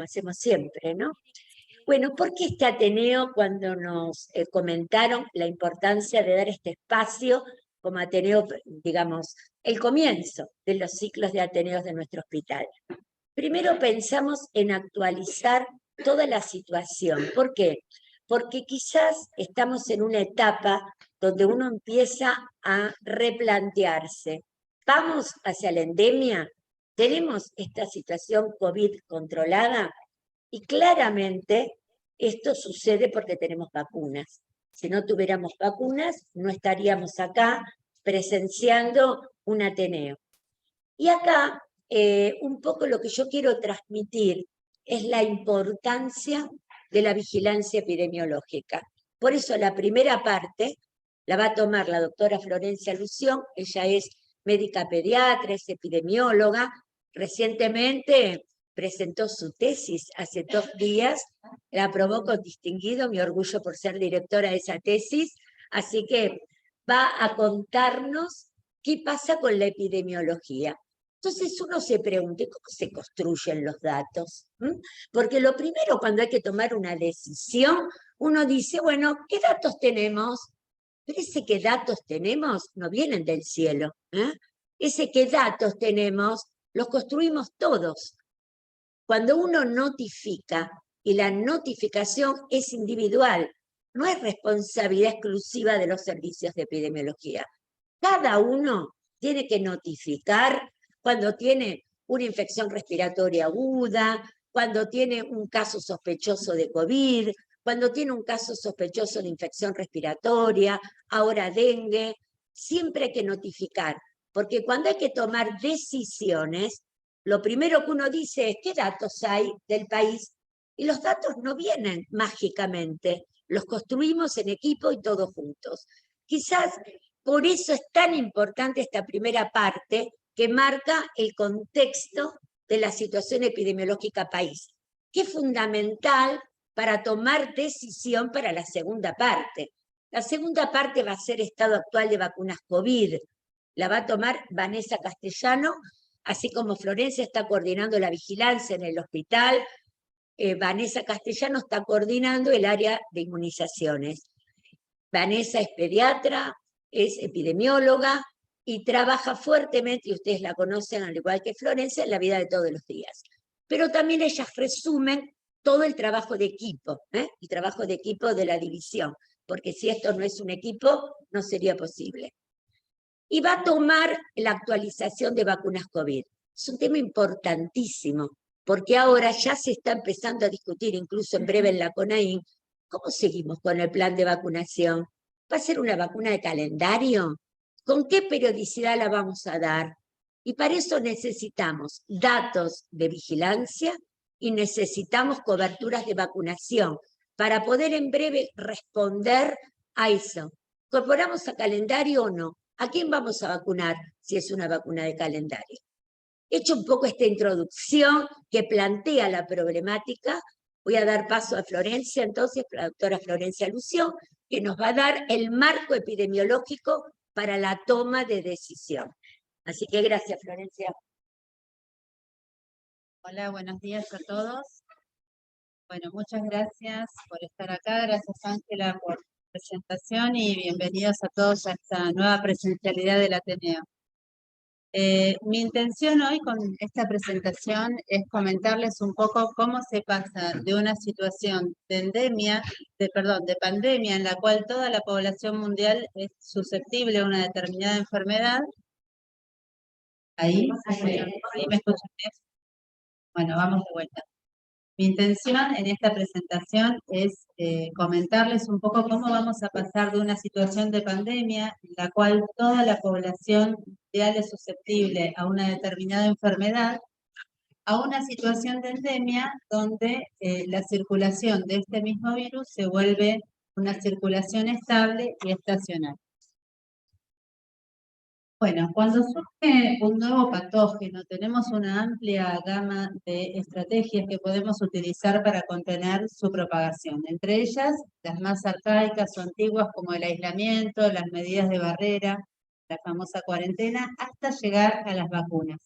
hacemos siempre, ¿no? Bueno, ¿por qué este Ateneo cuando nos comentaron la importancia de dar este espacio como Ateneo, digamos, el comienzo de los ciclos de Ateneos de nuestro hospital? Primero pensamos en actualizar toda la situación. ¿Por qué? Porque quizás estamos en una etapa donde uno empieza a replantearse. ¿Vamos hacia la endemia? ¿Tenemos esta situación COVID controlada? Y claramente esto sucede porque tenemos vacunas. Si no tuviéramos vacunas, no estaríamos acá presenciando un Ateneo. Y acá, un poco lo que yo quiero transmitir es la importancia de la vigilancia epidemiológica. Por eso la primera parte la va a tomar la doctora Florencia Lución. Ella es médica pediatra, es epidemióloga. Recientemente presentó su tesis hace 2 días, la aprobó con distinguido, mi orgullo por ser directora de esa tesis, así que va a contarnos qué pasa con la epidemiología. Entonces uno se pregunta, ¿cómo se construyen los datos? Porque lo primero cuando hay que tomar una decisión, uno dice, bueno, ¿qué datos tenemos? Pero ese qué datos tenemos no vienen del cielo. Ese qué datos tenemos los construimos todos. Cuando uno notifica, y la notificación es individual, no es responsabilidad exclusiva de los servicios de epidemiología. Cada uno tiene que notificar cuando tiene una infección respiratoria aguda, cuando tiene un caso sospechoso de COVID, cuando tiene un caso sospechoso de infección respiratoria, ahora dengue. Siempre hay que notificar, porque cuando hay que tomar decisiones, lo primero que uno dice es qué datos hay del país, y los datos no vienen mágicamente, los construimos en equipo y todos juntos. Quizás por eso es tan importante esta primera parte que marca el contexto de la situación epidemiológica país, que es fundamental para tomar decisión para la segunda parte. La segunda parte va a ser estado actual de vacunas COVID. La va a tomar Vanessa Castellano, así como Florencia está coordinando la vigilancia en el hospital, Vanessa Castellano está coordinando el área de inmunizaciones. Vanessa es pediatra, es epidemióloga y trabaja fuertemente, y ustedes la conocen al igual que Florencia, en la vida de todos los días. Pero también ellas resumen todo el trabajo de equipo, el trabajo de equipo de la división, porque si esto no es un equipo, no sería posible. Y va a tomar la actualización de vacunas COVID. Es un tema importantísimo, porque ahora ya se está empezando a discutir, incluso en breve en la CONAIN, ¿cómo seguimos con el plan de vacunación? ¿Va a ser una vacuna de calendario? ¿Con qué periodicidad la vamos a dar? Y para eso necesitamos datos de vigilancia y necesitamos coberturas de vacunación para poder en breve responder a eso. ¿Incorporamos a calendario o no? ¿A quién vamos a vacunar si es una vacuna de calendario? He hecho un poco esta introducción que plantea la problemática. Voy a dar paso a Florencia, entonces, la doctora Florencia Lución, que nos va a dar el marco epidemiológico para la toma de decisión. Así que gracias, Florencia. Hola, buenos días a todos. Bueno, muchas gracias por estar acá. Gracias, Ángela, por la presentación y bienvenidos a todos a esta nueva presencialidad del Ateneo. Mi intención hoy con esta presentación es comentarles un poco cómo se pasa de una situación de de pandemia en la cual toda la población mundial es susceptible a una determinada enfermedad. ¿Ahí me escuchan? Bueno, vamos de vuelta. Mi intención en esta presentación es comentarles un poco cómo vamos a pasar de una situación de pandemia en la cual toda la población mundial es susceptible a una determinada enfermedad a una situación de endemia donde la circulación de este mismo virus se vuelve una circulación estable y estacional. Bueno, cuando surge un nuevo patógeno, tenemos una amplia gama de estrategias que podemos utilizar para contener su propagación. Entre ellas, las más arcaicas o antiguas como el aislamiento, las medidas de barrera, la famosa cuarentena, hasta llegar a las vacunas.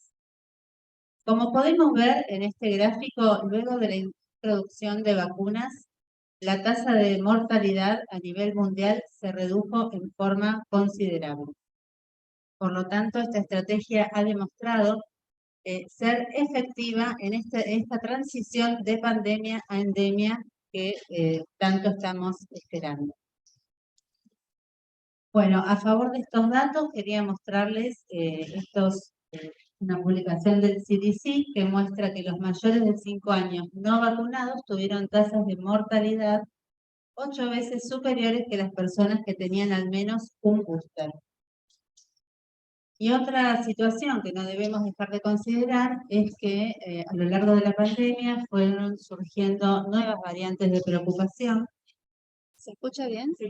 Como podemos ver en este gráfico, luego de la introducción de vacunas, la tasa de mortalidad a nivel mundial se redujo en forma considerable. Por lo tanto, esta estrategia ha demostrado ser efectiva en esta transición de pandemia a endemia que tanto estamos esperando. Bueno, a favor de estos datos quería mostrarles una publicación del CDC que muestra que los mayores de 5 años no vacunados tuvieron tasas de mortalidad 8 veces superiores que las personas que tenían al menos un booster. Y otra situación que no debemos dejar de considerar es que a lo largo de la pandemia fueron surgiendo nuevas variantes de preocupación. ¿Se escucha bien? Sí.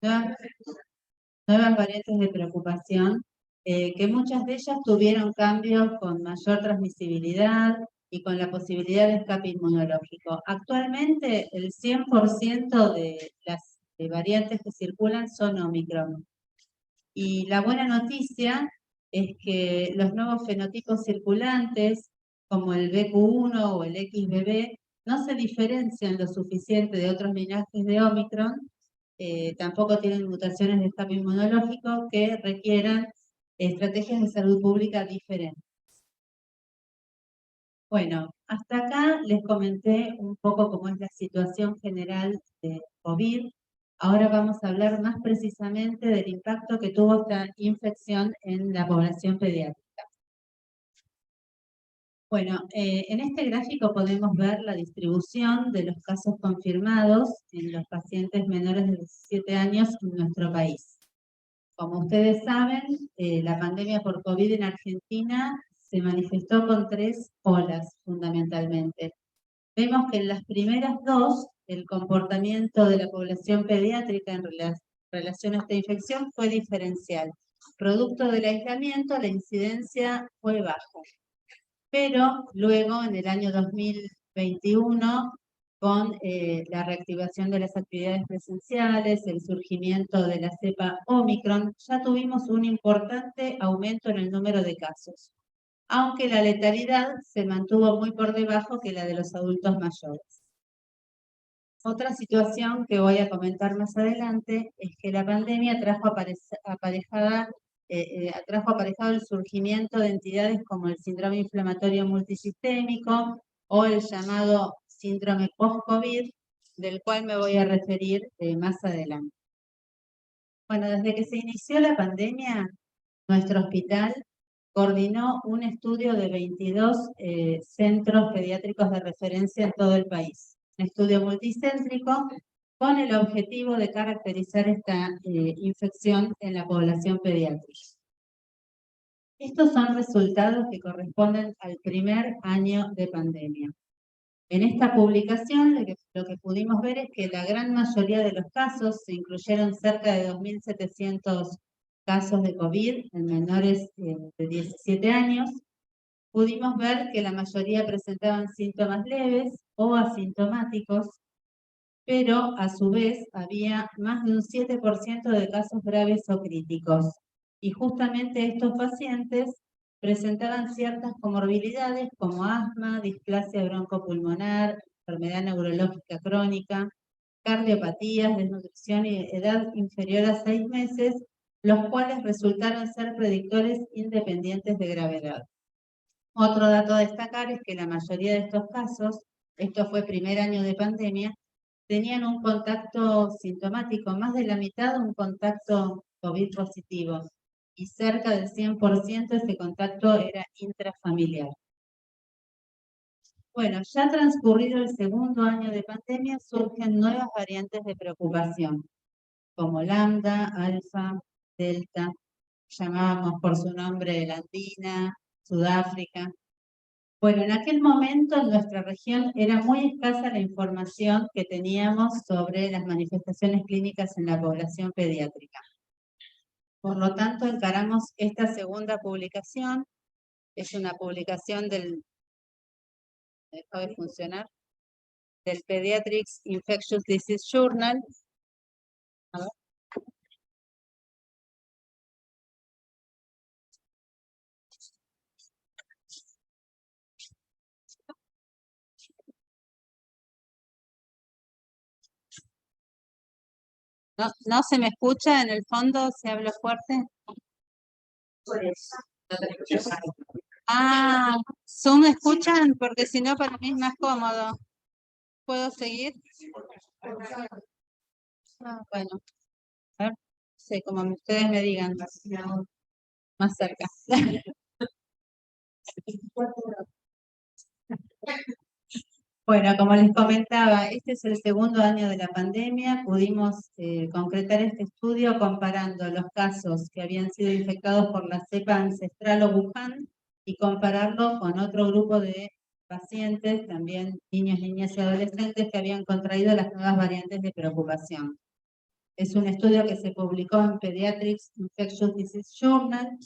Nuevas variantes de preocupación, que muchas de ellas tuvieron cambios con mayor transmisibilidad y con la posibilidad de escape inmunológico. Actualmente el 100% de las variantes que circulan son Omicron. Y la buena noticia es que los nuevos fenotipos circulantes, como el BQ1 o el XBB, no se diferencian lo suficiente de otros linajes de Omicron, tampoco tienen mutaciones de escape inmunológico que requieran estrategias de salud pública diferentes. Bueno, hasta acá les comenté un poco cómo es la situación general de COVID. Ahora vamos a hablar más precisamente del impacto que tuvo esta infección en la población pediátrica. Bueno, en este gráfico podemos ver la distribución de los casos confirmados en los pacientes menores de 17 años en nuestro país. Como ustedes saben, la pandemia por COVID en Argentina se manifestó con 3 olas fundamentalmente. Vemos que en las primeras 2, el comportamiento de la población pediátrica en relación a esta infección fue diferencial. Producto del aislamiento, la incidencia fue baja. Pero luego, en el año 2021, con la reactivación de las actividades presenciales, el surgimiento de la cepa Omicron, ya tuvimos un importante aumento en el número de casos, aunque la letalidad se mantuvo muy por debajo que la de los adultos mayores. Otra situación que voy a comentar más adelante es que la pandemia trajo aparejado el surgimiento de entidades como el síndrome inflamatorio multisistémico o el llamado síndrome post-COVID, del cual me voy a referir más adelante. Bueno, desde que se inició la pandemia, nuestro hospital coordinó un estudio de 22 centros pediátricos de referencia en todo el país. Un estudio multicéntrico con el objetivo de caracterizar esta infección en la población pediátrica. Estos son resultados que corresponden al primer año de pandemia. En esta publicación lo que pudimos ver es que la gran mayoría de los casos, se incluyeron cerca de 2.700 casos de COVID en menores de 17 años, pudimos ver que la mayoría presentaban síntomas leves o asintomáticos, pero a su vez había más de un 7% de casos graves o críticos. Y justamente estos pacientes presentaban ciertas comorbilidades como asma, displasia broncopulmonar, enfermedad neurológica crónica, cardiopatías, desnutrición y edad inferior a 6 meses, los cuales resultaron ser predictores independientes de gravedad. Otro dato a destacar es que la mayoría de estos casos, esto fue primer año de pandemia, tenían un contacto sintomático, más de la mitad un contacto COVID positivo, y cerca del 100% ese contacto era intrafamiliar. Bueno, ya transcurrido el segundo año de pandemia, surgen nuevas variantes de preocupación, como lambda, alfa, delta, llamábamos por su nombre la andina, Sudáfrica. Bueno, en aquel momento en nuestra región era muy escasa la información que teníamos sobre las manifestaciones clínicas en la población pediátrica. Por lo tanto, encaramos esta segunda publicación, es una publicación del Pediatrics Infectious Disease Journal. A ver. No se me escucha en el fondo si hablo fuerte? Por eso. Ah, ¿Zoom escuchan? Porque si no para mí es más cómodo. ¿Puedo seguir? Bueno, a ver, sí, como ustedes me digan, más cerca. Bueno, como les comentaba, este es el segundo año de la pandemia. Pudimos concretar este estudio comparando los casos que habían sido infectados por la cepa ancestral o Wuhan y compararlo con otro grupo de pacientes, también niños, niñas y adolescentes que habían contraído las nuevas variantes de preocupación. Es un estudio que se publicó en Pediatrics Infectious Disease Journal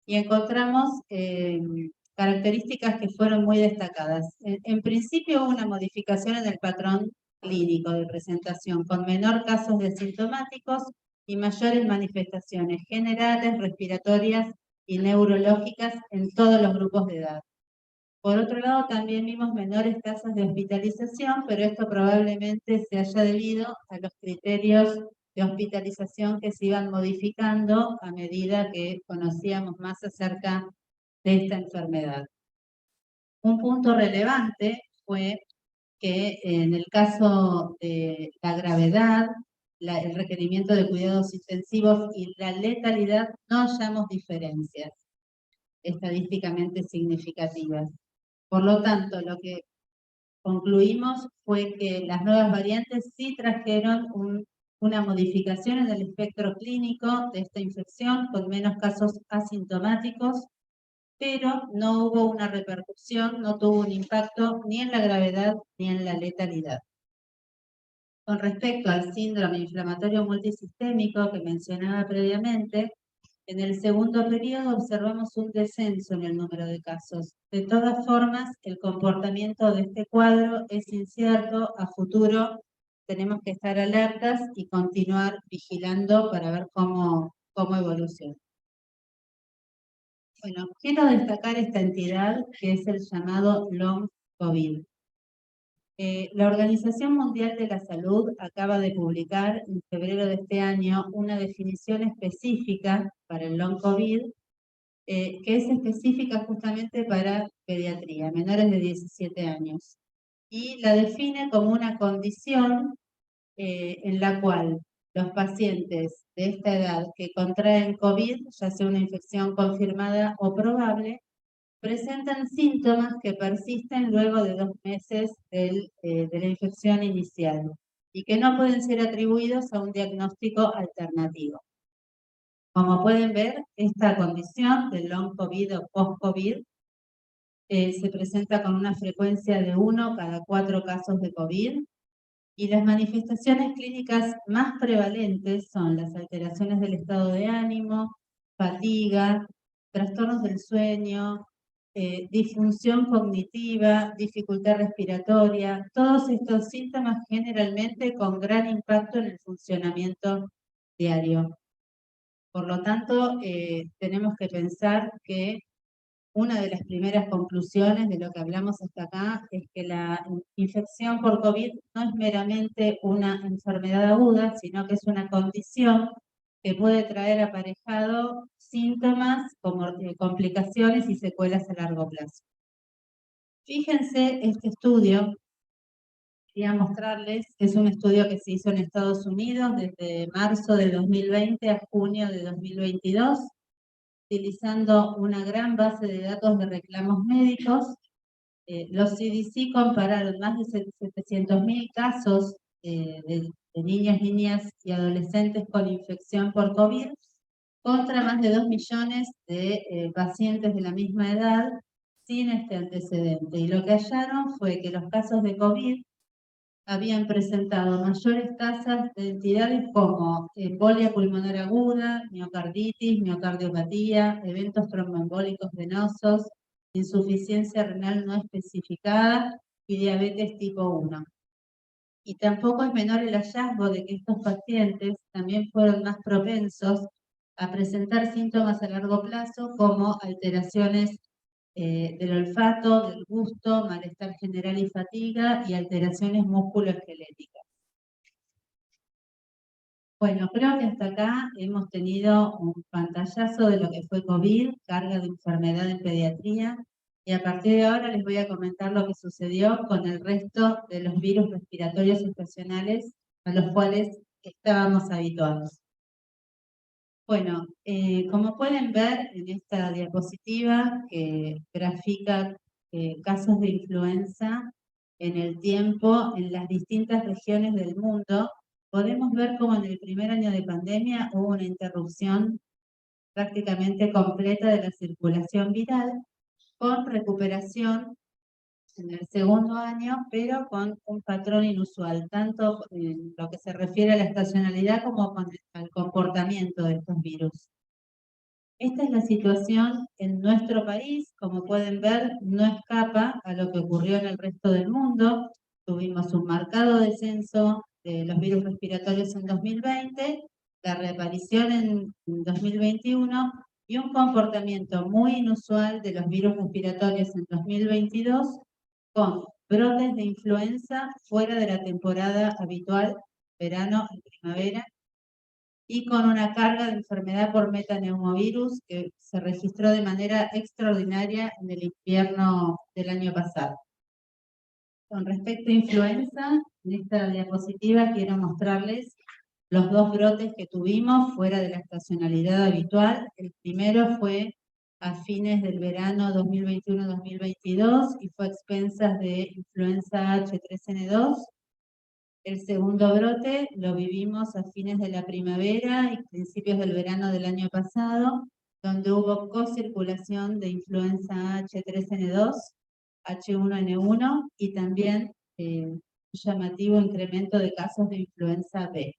y encontramos características que fueron muy destacadas. En principio hubo una modificación en el patrón clínico de presentación, con menor casos de asintomáticos y mayores manifestaciones generales, respiratorias y neurológicas en todos los grupos de edad. Por otro lado, también vimos menores tasas de hospitalización, pero esto probablemente se haya debido a los criterios de hospitalización que se iban modificando a medida que conocíamos más acerca de esta enfermedad. Un punto relevante fue que en el caso de la gravedad, el requerimiento de cuidados intensivos y la letalidad no hallamos diferencias estadísticamente significativas. Por lo tanto, lo que concluimos fue que las nuevas variantes sí trajeron una modificación en el espectro clínico de esta infección, con menos casos asintomáticos, pero no hubo una repercusión, no tuvo un impacto ni en la gravedad ni en la letalidad. Con respecto al síndrome inflamatorio multisistémico que mencionaba previamente, en el segundo periodo observamos un descenso en el número de casos. De todas formas, el comportamiento de este cuadro es incierto. A futuro tenemos que estar alertas y continuar vigilando para ver cómo evoluciona. Bueno, quiero destacar esta entidad que es el llamado Long COVID. La Organización Mundial de la Salud acaba de publicar en febrero de este año una definición específica para el Long COVID, que es específica justamente para pediatría, menores de 17 años. Y la define como una condición en la cual los pacientes de esta edad que contraen COVID, ya sea una infección confirmada o probable, presentan síntomas que persisten luego de 2 meses de la infección inicial y que no pueden ser atribuidos a un diagnóstico alternativo. Como pueden ver, esta condición del long COVID o post-COVID se presenta con una frecuencia de 1 cada 4 casos de COVID y las manifestaciones clínicas más prevalentes son las alteraciones del estado de ánimo, fatiga, trastornos del sueño, disfunción cognitiva, dificultad respiratoria, todos estos síntomas generalmente con gran impacto en el funcionamiento diario. Por lo tanto, tenemos que pensar que una de las primeras conclusiones de lo que hablamos hasta acá es que la infección por COVID no es meramente una enfermedad aguda, sino que es una condición que puede traer aparejado síntomas como complicaciones y secuelas a largo plazo. Fíjense, este estudio, quería mostrarles, es un estudio que se hizo en Estados Unidos desde marzo de 2020 a junio de 2022, utilizando una gran base de datos de reclamos médicos. Los CDC compararon más de 700.000 casos de niños, niñas y adolescentes con infección por COVID contra más de 2 millones de pacientes de la misma edad sin este antecedente. Y lo que hallaron fue que los casos de COVID habían presentado mayores tasas de entidades como embolia pulmonar aguda, miocarditis, miocardiopatía, eventos tromboembólicos venosos, insuficiencia renal no especificada y diabetes tipo 1. Y tampoco es menor el hallazgo de que estos pacientes también fueron más propensos a presentar síntomas a largo plazo como alteraciones del olfato, del gusto, malestar general y fatiga y alteraciones musculoesqueléticas. Bueno, creo que hasta acá hemos tenido un pantallazo de lo que fue COVID, carga de enfermedad en pediatría, y a partir de ahora les voy a comentar lo que sucedió con el resto de los virus respiratorios estacionales a los cuales estábamos habituados. Bueno, como pueden ver en esta diapositiva que grafica casos de influenza en el tiempo en las distintas regiones del mundo, podemos ver cómo en el primer año de pandemia hubo una interrupción prácticamente completa de la circulación viral, con recuperación en el segundo año, pero con un patrón inusual, tanto en lo que se refiere a la estacionalidad como al comportamiento de estos virus. Esta es la situación en nuestro país, como pueden ver, no escapa a lo que ocurrió en el resto del mundo. Tuvimos un marcado descenso de los virus respiratorios en 2020, la reaparición en 2021 y un comportamiento muy inusual de los virus respiratorios en 2022, con brotes de influenza fuera de la temporada habitual, verano y primavera, y con una carga de enfermedad por metaneumovirus que se registró de manera extraordinaria en el invierno del año pasado. Con respecto a influenza, en esta diapositiva quiero mostrarles los dos brotes que tuvimos fuera de la estacionalidad habitual. El primero fue a fines del verano 2021-2022 y fue a expensas de influenza H3N2. El segundo brote lo vivimos a fines de la primavera y principios del verano del año pasado, donde hubo co-circulación de influenza H3N2, H1N1 y también un llamativo incremento de casos de influenza B.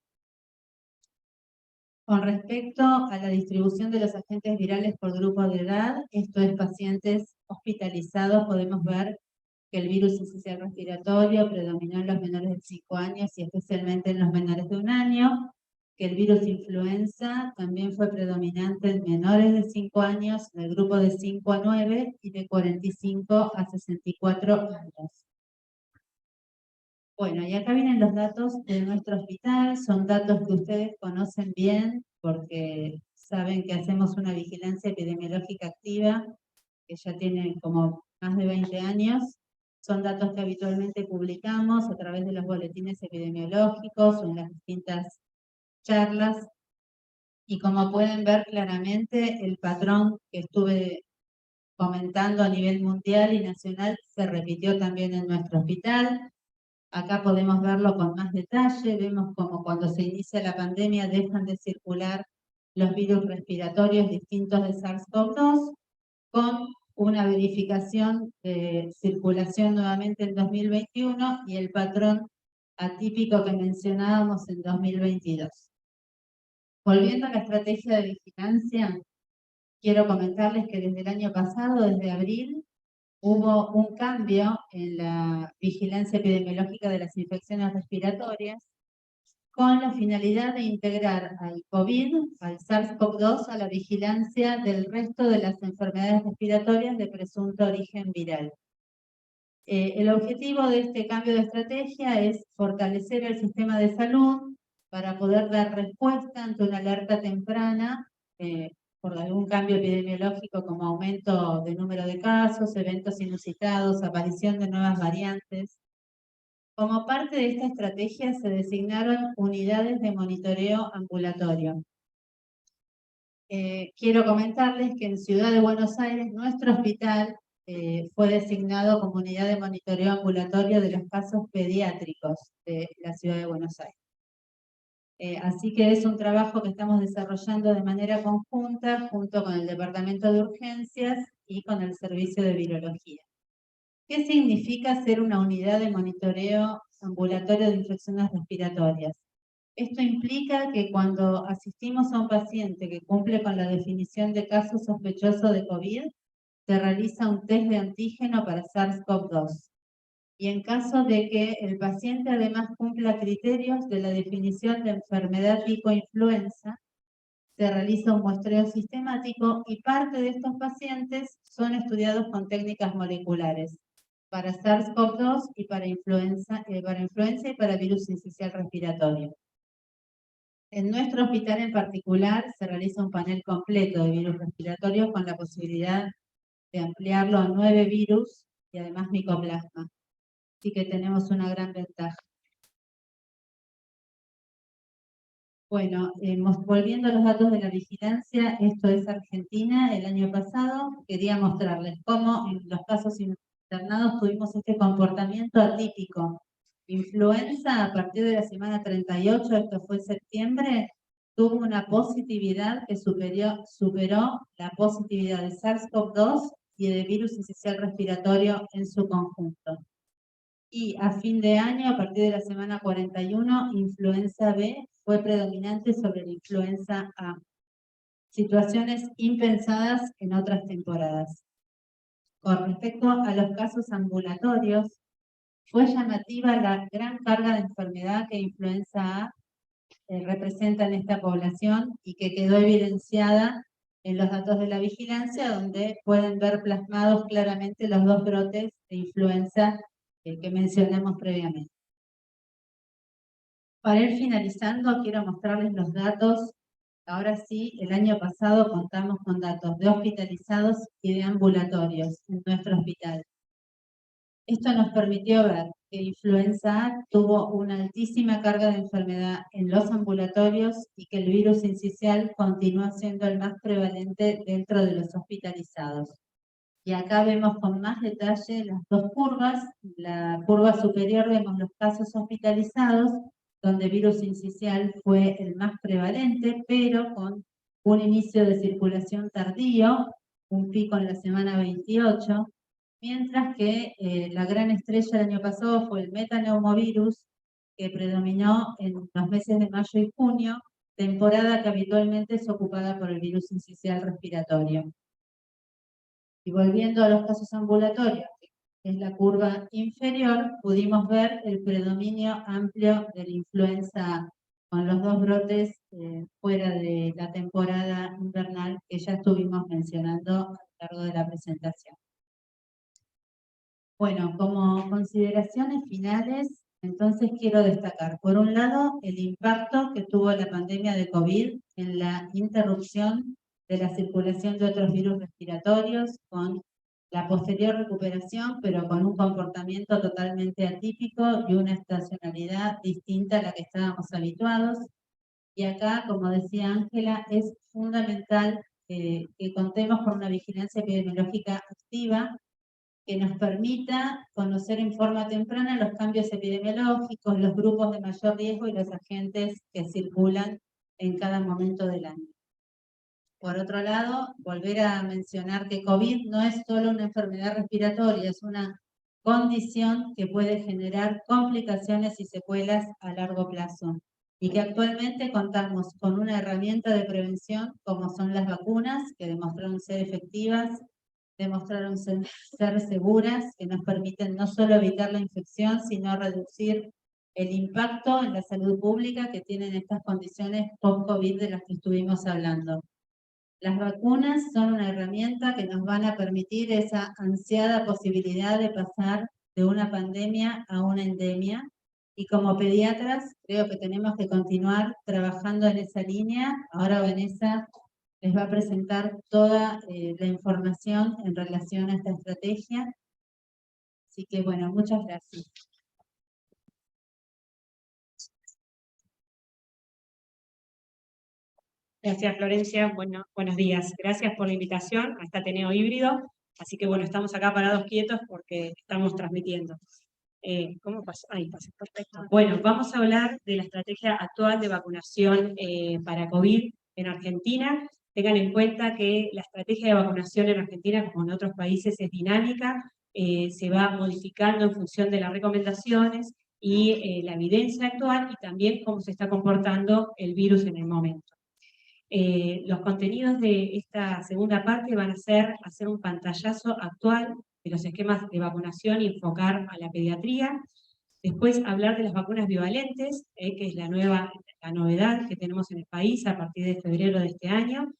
Con respecto a la distribución de los agentes virales por grupo de edad, esto es pacientes hospitalizados, podemos ver que el virus esencial respiratorio predominó en los menores de 5 años y especialmente en los menores de 1 año, que el virus influenza también fue predominante en menores de 5 años, en el grupo de 5 a 9 y de 45 a 64 años. Bueno, y acá vienen los datos de nuestro hospital, son datos que ustedes conocen bien porque saben que hacemos una vigilancia epidemiológica activa, que ya tiene como más de 20 años. Son datos que habitualmente publicamos a través de los boletines epidemiológicos o en las distintas charlas. Y como pueden ver claramente, el patrón que estuve comentando a nivel mundial y nacional se repitió también en nuestro hospital. Acá podemos verlo con más detalle, vemos como cuando se inicia la pandemia dejan de circular los virus respiratorios distintos de SARS-CoV-2, con una verificación de circulación nuevamente en 2021 y el patrón atípico que mencionábamos en 2022. Volviendo a la estrategia de vigilancia, quiero comentarles que desde el año pasado, desde abril, hubo un cambio en la vigilancia epidemiológica de las infecciones respiratorias con la finalidad de integrar al COVID, al SARS-CoV-2, a la vigilancia del resto de las enfermedades respiratorias de presunto origen viral. El objetivo de este cambio de estrategia es fortalecer el sistema de salud para poder dar respuesta ante una alerta temprana por algún cambio epidemiológico como aumento de número de casos, eventos inusitados, aparición de nuevas variantes. Como parte de esta estrategia se designaron unidades de monitoreo ambulatorio. Quiero comentarles que en Ciudad de Buenos Aires, nuestro hospital fue designado como unidad de monitoreo ambulatorio de los casos pediátricos de la Ciudad de Buenos Aires. Así que es un trabajo que estamos desarrollando de manera conjunta junto con el Departamento de Urgencias y con el Servicio de Virología. ¿Qué significa ser una unidad de monitoreo ambulatorio de infecciones respiratorias? Esto implica que cuando asistimos a un paciente que cumple con la definición de caso sospechoso de COVID, se realiza un test de antígeno para SARS-CoV-2. Y en caso de que el paciente además cumpla criterios de la definición de enfermedad tipo influenza, se realiza un muestreo sistemático y parte de estos pacientes son estudiados con técnicas moleculares para SARS-CoV-2 y para influenza y para virus sincicial respiratorio. En nuestro hospital en particular se realiza un panel completo de virus respiratorios con la posibilidad de ampliarlo a 9 virus y además micoplasma. Así que tenemos una gran ventaja. Bueno, volviendo a los datos de la vigilancia, esto es Argentina el año pasado. Quería mostrarles cómo en los casos internados tuvimos este comportamiento atípico. Influenza, a partir de la semana 38, esto fue septiembre, tuvo una positividad que superó la positividad de SARS-CoV-2 y de virus incisional respiratorio en su conjunto. Y a fin de año, a partir de la semana 41, influenza B fue predominante sobre la influenza A. Situaciones impensadas en otras temporadas. Con respecto a los casos ambulatorios, fue llamativa la gran carga de enfermedad que influenza A representa en esta población y que quedó evidenciada en los datos de la vigilancia, donde pueden ver plasmados claramente los 2 brotes de influenza que mencionamos previamente. Para ir finalizando, quiero mostrarles los datos. Ahora sí, el año pasado contamos con datos de hospitalizados y de ambulatorios en nuestro hospital. Esto nos permitió ver que influenza A tuvo una altísima carga de enfermedad en los ambulatorios y que el virus incisional continúa siendo el más prevalente dentro de los hospitalizados. Y acá vemos con más detalle las 2 curvas. La curva superior vemos los casos hospitalizados, donde virus incisional fue el más prevalente, pero con un inicio de circulación tardío, un pico en la semana 28, mientras que la gran estrella del año pasado fue el metaneumovirus, que predominó en los meses de mayo y junio, temporada que habitualmente es ocupada por el virus incisional respiratorio. Y volviendo a los casos ambulatorios, que es la curva inferior, pudimos ver el predominio amplio de la influenza con los 2 brotes fuera de la temporada invernal que ya estuvimos mencionando a lo largo de la presentación. Bueno, como consideraciones finales, entonces quiero destacar, por un lado, el impacto que tuvo la pandemia de COVID en la interrupción de la circulación de otros virus respiratorios, con la posterior recuperación, pero con un comportamiento totalmente atípico y una estacionalidad distinta a la que estábamos habituados. Y acá, como decía Ángela, es fundamental que contemos con una vigilancia epidemiológica activa que nos permita conocer en forma temprana los cambios epidemiológicos, los grupos de mayor riesgo y los agentes que circulan en cada momento del año. Por otro lado, volver a mencionar que COVID no es solo una enfermedad respiratoria, es una condición que puede generar complicaciones y secuelas a largo plazo, y que actualmente contamos con una herramienta de prevención como son las vacunas, que demostraron ser efectivas, demostraron ser seguras, que nos permiten no solo evitar la infección, sino reducir el impacto en la salud pública que tienen estas condiciones post-COVID de las que estuvimos hablando. Las vacunas son una herramienta que nos van a permitir esa ansiada posibilidad de pasar de una pandemia a una endemia, y como pediatras creo que tenemos que continuar trabajando en esa línea. Ahora Vanessa les va a presentar toda la información en relación a esta estrategia. Así que bueno, muchas gracias. Gracias, Florencia. Bueno, buenos días. Gracias por la invitación a este Ateneo híbrido. Así que bueno, estamos acá parados quietos porque estamos transmitiendo. ¿Cómo pasa? Ahí pasa, perfecto. Bueno, vamos a hablar de la estrategia actual de vacunación para COVID en Argentina. Tengan en cuenta que la estrategia de vacunación en Argentina, como en otros países, es dinámica, se va modificando en función de las recomendaciones y la evidencia actual, y también cómo se está comportando el virus en el momento. Los contenidos de esta segunda parte van a ser hacer un pantallazo actual de los esquemas de vacunación y enfocar a la pediatría. Después hablar de las vacunas bivalentes, que es la novedad que tenemos en el país a partir de febrero de este año,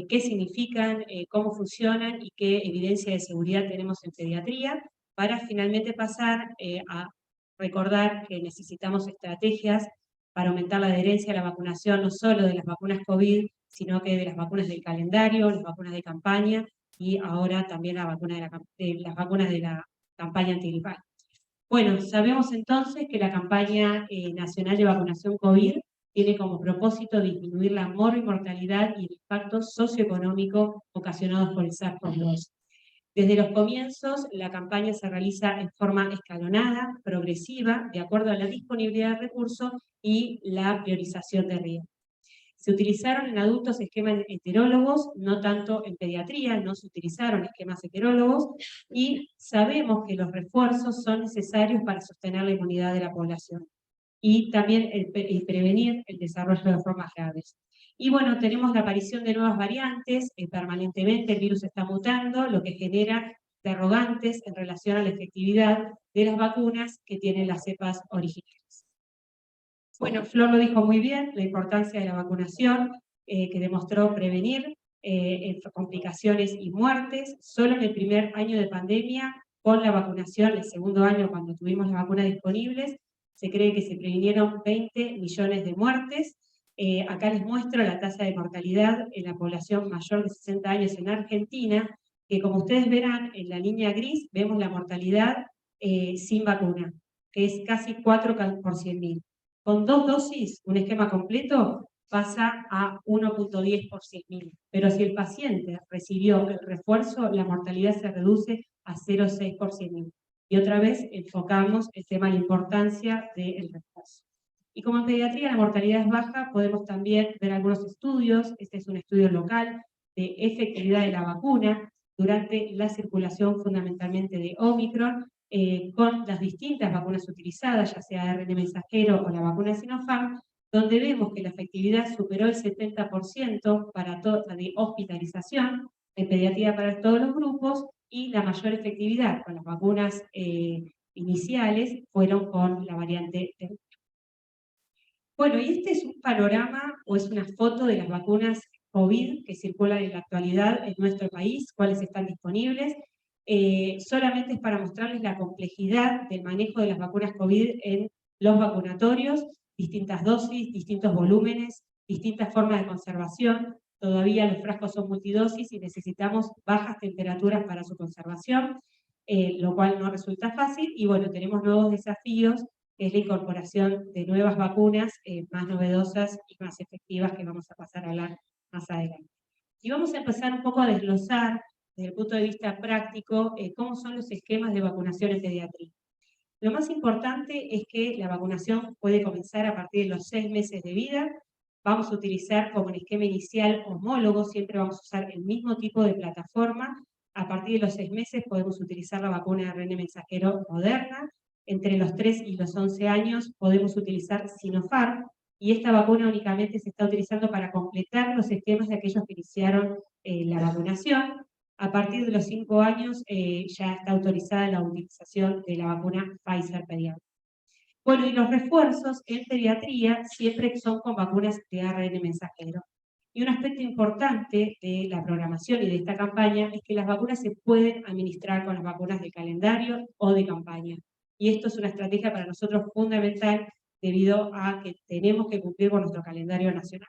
qué significan, cómo funcionan y qué evidencia de seguridad tenemos en pediatría, para finalmente pasar a recordar que necesitamos estrategias para aumentar la adherencia a la vacunación, no solo de las vacunas COVID, sino que de las vacunas del calendario, las vacunas de campaña y ahora también la vacuna las vacunas de la campaña antigripal. Bueno, sabemos entonces que la campaña nacional de vacunación COVID tiene como propósito disminuir la mortalidad y el impacto socioeconómico ocasionados por el SARS-CoV-2. Desde los comienzos, la campaña se realiza en forma escalonada, progresiva, de acuerdo a la disponibilidad de recursos y la priorización de riesgo. Se utilizaron en adultos esquemas heterólogos, no tanto en pediatría, no se utilizaron esquemas heterólogos, y sabemos que los refuerzos son necesarios para sostener la inmunidad de la población, y también el prevenir el desarrollo de formas graves. Y bueno, tenemos la aparición de nuevas variantes, permanentemente el virus está mutando, lo que genera interrogantes en relación a la efectividad de las vacunas que tienen las cepas originales. Bueno, Flor lo dijo muy bien, la importancia de la vacunación, que demostró prevenir complicaciones y muertes. Solo en el primer año de pandemia, con la vacunación, el segundo año cuando tuvimos las vacunas disponibles, se cree que se previnieron 20 millones de muertes. Acá les muestro la tasa de mortalidad en la población mayor de 60 años en Argentina, que como ustedes verán, en la línea gris vemos la mortalidad sin vacuna, que es casi 4 por 100.000. Con 2 dosis, un esquema completo, pasa a 1.10 por 100.000. Pero si el paciente recibió el refuerzo, la mortalidad se reduce a 0.6 por 100.000. Y otra vez enfocamos el tema de la importancia del refuerzo. Y como en pediatría la mortalidad es baja, podemos también ver algunos estudios. Este es un estudio local de efectividad de la vacuna durante la circulación fundamentalmente de Omicron, con las distintas vacunas utilizadas, ya sea ARN mensajero o la vacuna Sinopharm, donde vemos que la efectividad superó el 70% para la de hospitalización, en pediatría para todos los grupos, y la mayor efectividad con las vacunas iniciales fueron con la variante Delta. Bueno, y este es un panorama o es una foto de las vacunas COVID que circulan en la actualidad en nuestro país, cuáles están disponibles. Solamente es para mostrarles la complejidad del manejo de las vacunas COVID en los vacunatorios, distintas dosis, distintos volúmenes, distintas formas de conservación. Todavía los frascos son multidosis y necesitamos bajas temperaturas para su conservación, lo cual no resulta fácil. Y bueno, tenemos nuevos desafíos, que es la incorporación de nuevas vacunas más novedosas y más efectivas que vamos a pasar a hablar más adelante. Y vamos a empezar un poco a desglosar desde el punto de vista práctico cómo son los esquemas de vacunación en pediatría. Lo más importante es que la vacunación puede comenzar a partir de los 6 meses de vida. Vamos a utilizar como un esquema inicial homólogo, siempre vamos a usar el mismo tipo de plataforma. A partir de los 6 meses podemos utilizar la vacuna de ARN mensajero Moderna. Entre los 3 y los 11 años podemos utilizar Sinopharm, y esta vacuna únicamente se está utilizando para completar los esquemas de aquellos que iniciaron la vacunación. A partir de los 5 años ya está autorizada la utilización de la vacuna Pfizer pediátrica. Bueno, y los refuerzos en pediatría siempre son con vacunas de ARN mensajero. Y un aspecto importante de la programación y de esta campaña es que las vacunas se pueden administrar con las vacunas de calendario o de campaña. Y esto es una estrategia para nosotros fundamental debido a que tenemos que cumplir con nuestro calendario nacional.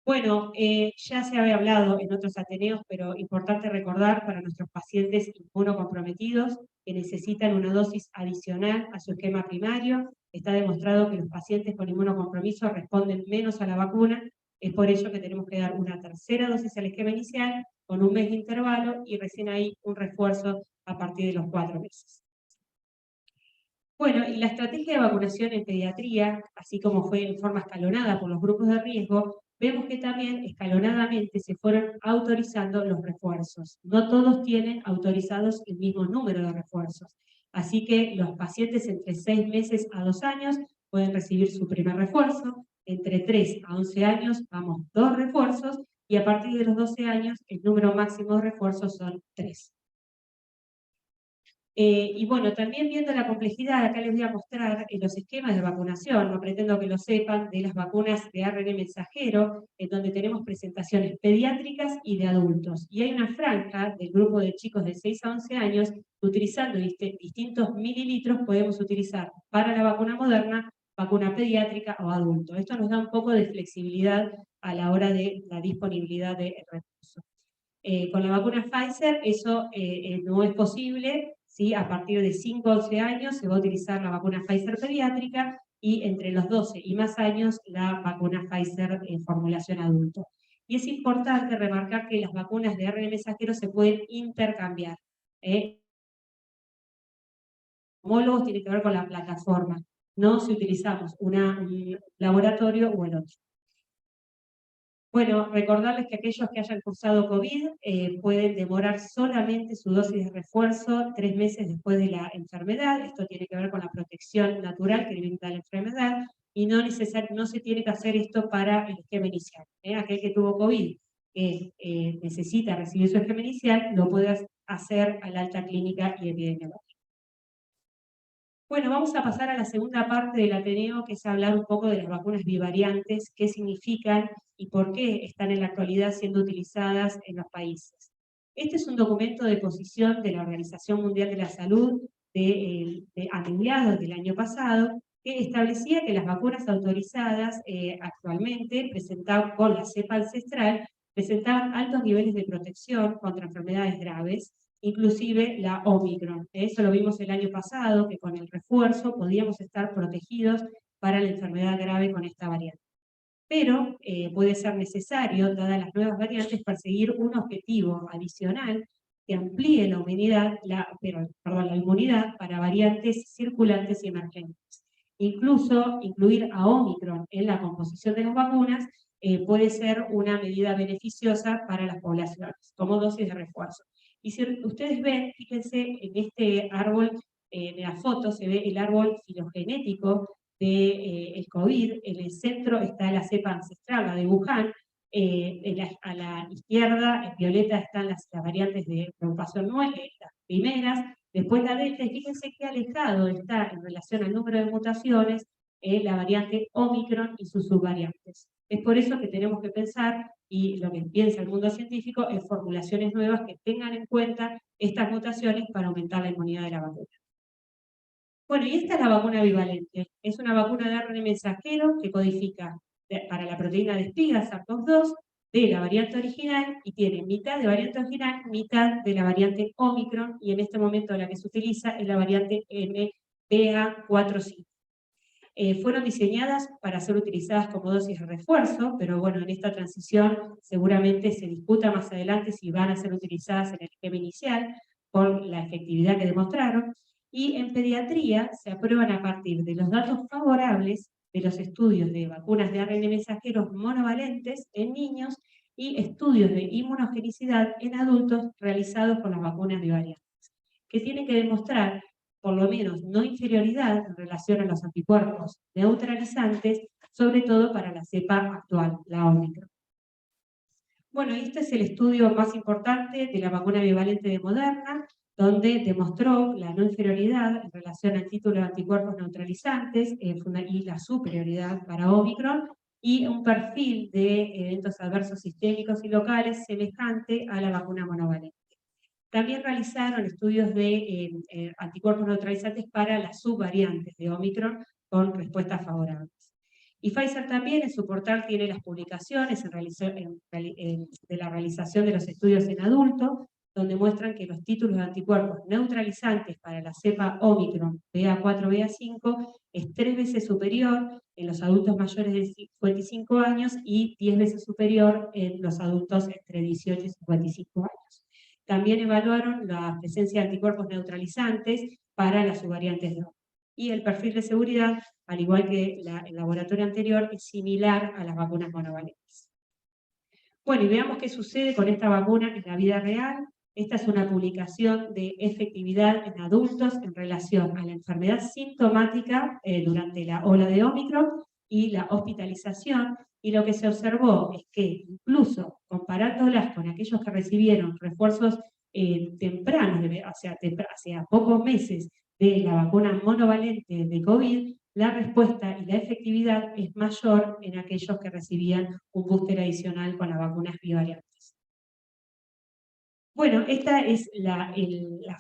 Bueno, ya se había hablado en otros ateneos, pero importante recordar para nuestros pacientes inmunocomprometidos que necesitan una dosis adicional a su esquema primario. Está demostrado que los pacientes con inmunocompromiso responden menos a la vacuna. Es por ello que tenemos que dar una tercera dosis al esquema inicial con un mes de intervalo y recién ahí un refuerzo a partir de los 4 meses. Bueno, y la estrategia de vacunación en pediatría, así como fue en forma escalonada por los grupos de riesgo, vemos que también escalonadamente se fueron autorizando los refuerzos. No todos tienen autorizados el mismo número de refuerzos. Así que los pacientes entre 6 meses a 2 años pueden recibir su primer refuerzo. Entre 3 a 11 años vamos 2 refuerzos y a partir de los 12 años el número máximo de refuerzos son 3. Y bueno, también viendo la complejidad, acá les voy a mostrar los esquemas de vacunación, no pretendo que lo sepan, de las vacunas de ARN mensajero, en donde tenemos presentaciones pediátricas y de adultos. Y hay una franja del grupo de chicos de 6 a 11 años, utilizando distintos mililitros, podemos utilizar para la vacuna Moderna vacuna pediátrica o adulto. Esto nos da un poco de flexibilidad a la hora de la disponibilidad de recursos. Con la vacuna Pfizer eso no es posible, ¿sí? A partir de 5 o 11 años se va a utilizar la vacuna Pfizer pediátrica y entre los 12 y más años la vacuna Pfizer en formulación adulto. Y es importante remarcar que las vacunas de ARN mensajero se pueden intercambiar. Homólogos tiene que ver con la plataforma, no si utilizamos un laboratorio o el otro. Bueno, recordarles que aquellos que hayan cursado COVID pueden demorar solamente su dosis de refuerzo 3 meses después de la enfermedad. Esto tiene que ver con la protección natural que brinda la enfermedad y no se tiene que hacer esto para el esquema inicial. Aquel que tuvo COVID que necesita recibir su esquema inicial, lo puede hacer a la alta clínica y epidemiológica. Bueno, vamos a pasar a la segunda parte del Ateneo, que es hablar un poco de las vacunas bivariantes, qué significan y por qué están en la actualidad siendo utilizadas en los países. Este es un documento de posición de la Organización Mundial de la Salud a mediados del año pasado, que establecía que las vacunas autorizadas actualmente presentaban con la cepa ancestral, presentaban altos niveles de protección contra enfermedades graves, inclusive la Omicron. Eso lo vimos el año pasado, que con el refuerzo podíamos estar protegidos para la enfermedad grave con esta variante. Pero puede ser necesario, dadas las nuevas variantes, perseguir un objetivo adicional que amplíe la inmunidad para variantes circulantes y emergentes. Incluso incluir a Omicron en la composición de las vacunas puede ser una medida beneficiosa para las poblaciones, como dosis de refuerzo. Y si ustedes ven, fíjense en este árbol, en la foto se ve el árbol filogenético del COVID, en el centro está la cepa ancestral, la de Wuhan, a la izquierda, en violeta, están las variantes de preocupación 9, las primeras, después la delta, y fíjense qué alejado está en relación al número de mutaciones la variante Omicron y sus subvariantes. Es por eso que tenemos que pensar, y lo que piensa el mundo científico, en formulaciones nuevas que tengan en cuenta estas mutaciones para aumentar la inmunidad de la vacuna. Bueno, y esta es la vacuna bivalente. Es una vacuna de ARN mensajero que codifica para la proteína de espiga, SARS-CoV-2, de la variante original, y tiene mitad de variante original, mitad de la variante Omicron, y en este momento la que se utiliza es la variante BA.4/5. Fueron diseñadas para ser utilizadas como dosis de refuerzo, pero bueno, en esta transición seguramente se discuta más adelante si van a ser utilizadas en el esquema inicial, por la efectividad que demostraron, y en pediatría se aprueban a partir de los datos favorables de los estudios de vacunas de ARN mensajeros monovalentes en niños y estudios de inmunogenicidad en adultos realizados con las vacunas bivariantes, que tienen que demostrar por lo menos no inferioridad en relación a los anticuerpos neutralizantes, sobre todo para la cepa actual, la Omicron. Bueno, este es el estudio más importante de la vacuna bivalente de Moderna, donde demostró la no inferioridad en relación al título de anticuerpos neutralizantes y la superioridad para Omicron, y un perfil de eventos adversos sistémicos y locales semejante a la vacuna monovalente. También realizaron estudios de anticuerpos neutralizantes para las subvariantes de Omicron con respuestas favorables. Y Pfizer también en su portal tiene las publicaciones de la realización de los estudios en adultos, donde muestran que los títulos de anticuerpos neutralizantes para la cepa Omicron BA.4, BA.5 es 3 veces superior en los adultos mayores de 55 años y 10 veces superior en los adultos entre 18 y 55 años. También evaluaron la presencia de anticuerpos neutralizantes para las subvariantes de Omicron. Y el perfil de seguridad, al igual que el laboratorio anterior, es similar a las vacunas monovalentes. Bueno, y veamos qué sucede con esta vacuna en la vida real. Esta es una publicación de efectividad en adultos en relación a la enfermedad sintomática durante la ola de Omicron y la hospitalización, y lo que se observó es que incluso comparándolas con aquellos que recibieron refuerzos tempranos, hacia pocos meses de la vacuna monovalente de COVID, la respuesta y la efectividad es mayor en aquellos que recibían un booster adicional con las vacunas bivariantes. Bueno, esta es la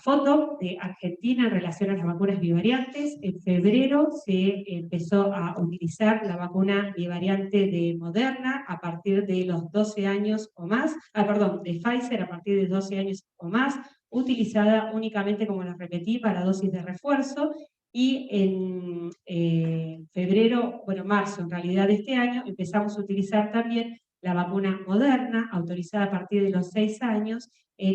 foto de Argentina en relación a las vacunas bivariantes. En febrero se empezó a utilizar la vacuna bivariante de Moderna a partir de los 12 años o más, de Pfizer a partir de 12 años o más, utilizada únicamente, como les repetí, para dosis de refuerzo. Y en marzo en realidad de este año, empezamos a utilizar también la vacuna Moderna, autorizada a partir de los 6 años,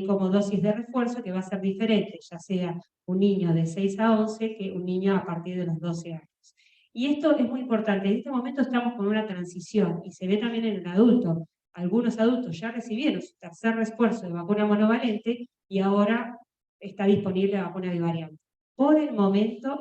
como dosis de refuerzo, que va a ser diferente, ya sea un niño de 6 a 11 que un niño a partir de los 12 años. Y esto es muy importante. En este momento estamos con una transición, y se ve también en el adulto. Algunos adultos ya recibieron su tercer refuerzo de vacuna monovalente, y ahora está disponible la vacuna bivariante. Por el momento,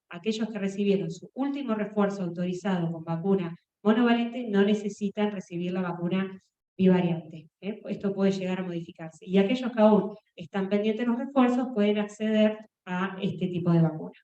aquellos que recibieron su último refuerzo autorizado con vacuna monovalente no necesitan recibir la vacuna bivariante. Esto puede llegar a modificarse. Y aquellos que aún están pendientes de los refuerzos pueden acceder a este tipo de vacuna.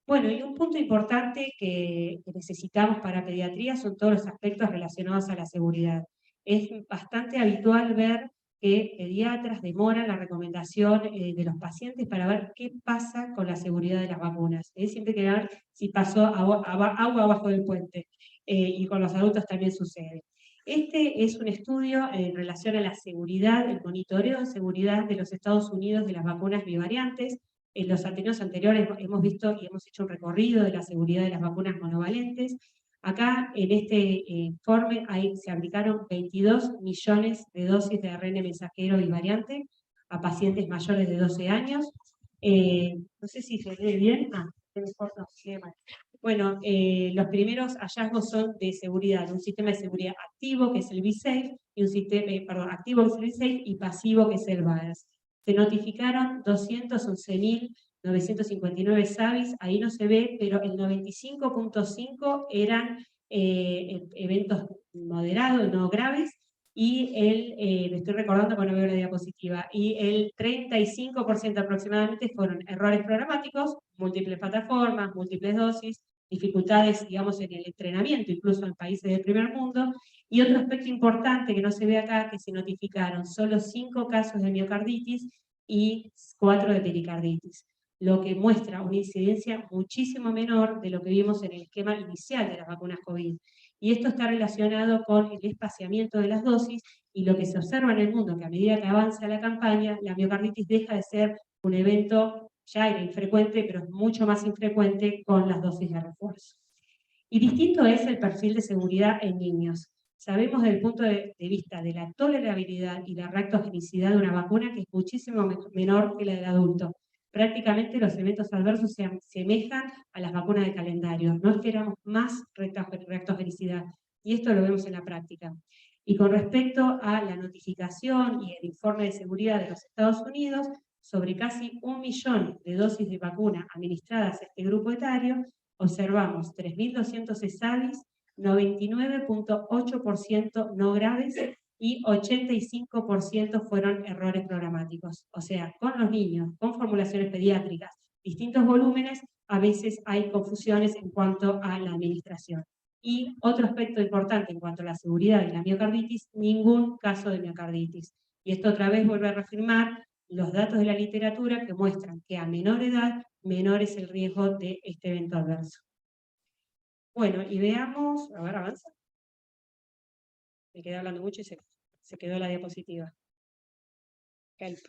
Bueno, y un punto importante que necesitamos para pediatría son todos los aspectos relacionados a la seguridad. Es bastante habitual ver que pediatras demoran la recomendación de los pacientes para ver qué pasa con la seguridad de las vacunas. Siempre hay que ver si pasó agua abajo del puente, y con los adultos también sucede. Este es un estudio en relación a la seguridad, el monitoreo de seguridad de los Estados Unidos de las vacunas bivariantes. En los ateneos anteriores hemos visto y hemos hecho un recorrido de la seguridad de las vacunas monovalentes. Acá, en este informe, se aplicaron 22 millones de dosis de ARN mensajero bivariante a pacientes mayores de 12 años. No sé si se ve bien. Bueno, los primeros hallazgos son de seguridad, un sistema de seguridad activo, que es el B-Safe, y un sistema, activo que es el B-Safe, y pasivo, que es el VAERS. Se notificaron 211.959 SAVIs, ahí no se ve, pero el 95.5 eran eventos moderados, no graves, y me estoy recordando cuando veo la diapositiva, y el 35% aproximadamente fueron errores programáticos, múltiples plataformas, múltiples dosis, dificultades, digamos, en el entrenamiento, incluso en países del primer mundo. Y otro aspecto importante que no se ve acá, que se notificaron solo 5 casos de miocarditis y 4 de pericarditis, lo que muestra una incidencia muchísimo menor de lo que vimos en el esquema inicial de las vacunas COVID. Y esto está relacionado con el espaciamiento de las dosis, y lo que se observa en el mundo, que a medida que avanza la campaña, la miocarditis deja de ser un evento, ya era infrecuente, pero es mucho más infrecuente con las dosis de refuerzo. Y distinto es el perfil de seguridad en niños. Sabemos desde el punto de vista de la tolerabilidad y la reactogenicidad de una vacuna que es muchísimo menor que la del adulto. Prácticamente los eventos adversos se asemejan a las vacunas de calendario. No esperamos más reactogenicidad, y esto lo vemos en la práctica. Y con respecto a la notificación y el informe de seguridad de los Estados Unidos, sobre casi 1 millón de dosis de vacuna administradas a este grupo etario, observamos 3.200 SAVIs, 99.8% no graves y 85% fueron errores programáticos. O sea, con los niños, con formulaciones pediátricas, distintos volúmenes, a veces hay confusiones en cuanto a la administración. Y otro aspecto importante en cuanto a la seguridad de la miocarditis, ningún caso de miocarditis. Y esto otra vez vuelve a reafirmar los datos de la literatura que muestran que a menor edad, menor es el riesgo de este evento adverso. Bueno, y veamos, a ver, avanza. Me quedé hablando mucho y se quedó la diapositiva. Help.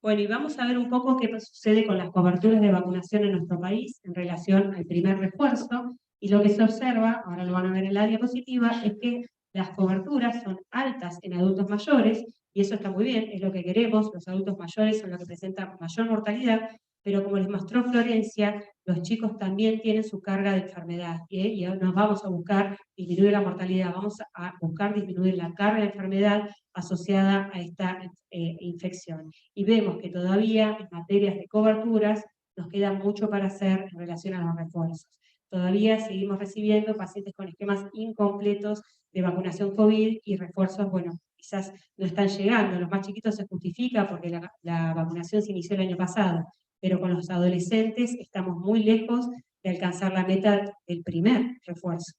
Bueno, y vamos a ver un poco qué sucede con las coberturas de vacunación en nuestro país en relación al primer refuerzo. Y lo que se observa, ahora lo van a ver en la diapositiva, es que las coberturas son altas en adultos mayores, y eso está muy bien, es lo que queremos. Los adultos mayores son los que presentan mayor mortalidad, pero como les mostró Florencia, los chicos también tienen su carga de enfermedad, y nos vamos a buscar disminuir la mortalidad, vamos a buscar disminuir la carga de enfermedad asociada a esta infección. Y vemos que todavía en materias de coberturas nos queda mucho para hacer en relación a los refuerzos. Todavía seguimos recibiendo pacientes con esquemas incompletos de vacunación COVID, y refuerzos, bueno, quizás no están llegando. Los más chiquitos se justifica porque la vacunación se inició el año pasado, pero con los adolescentes estamos muy lejos de alcanzar la meta del primer refuerzo.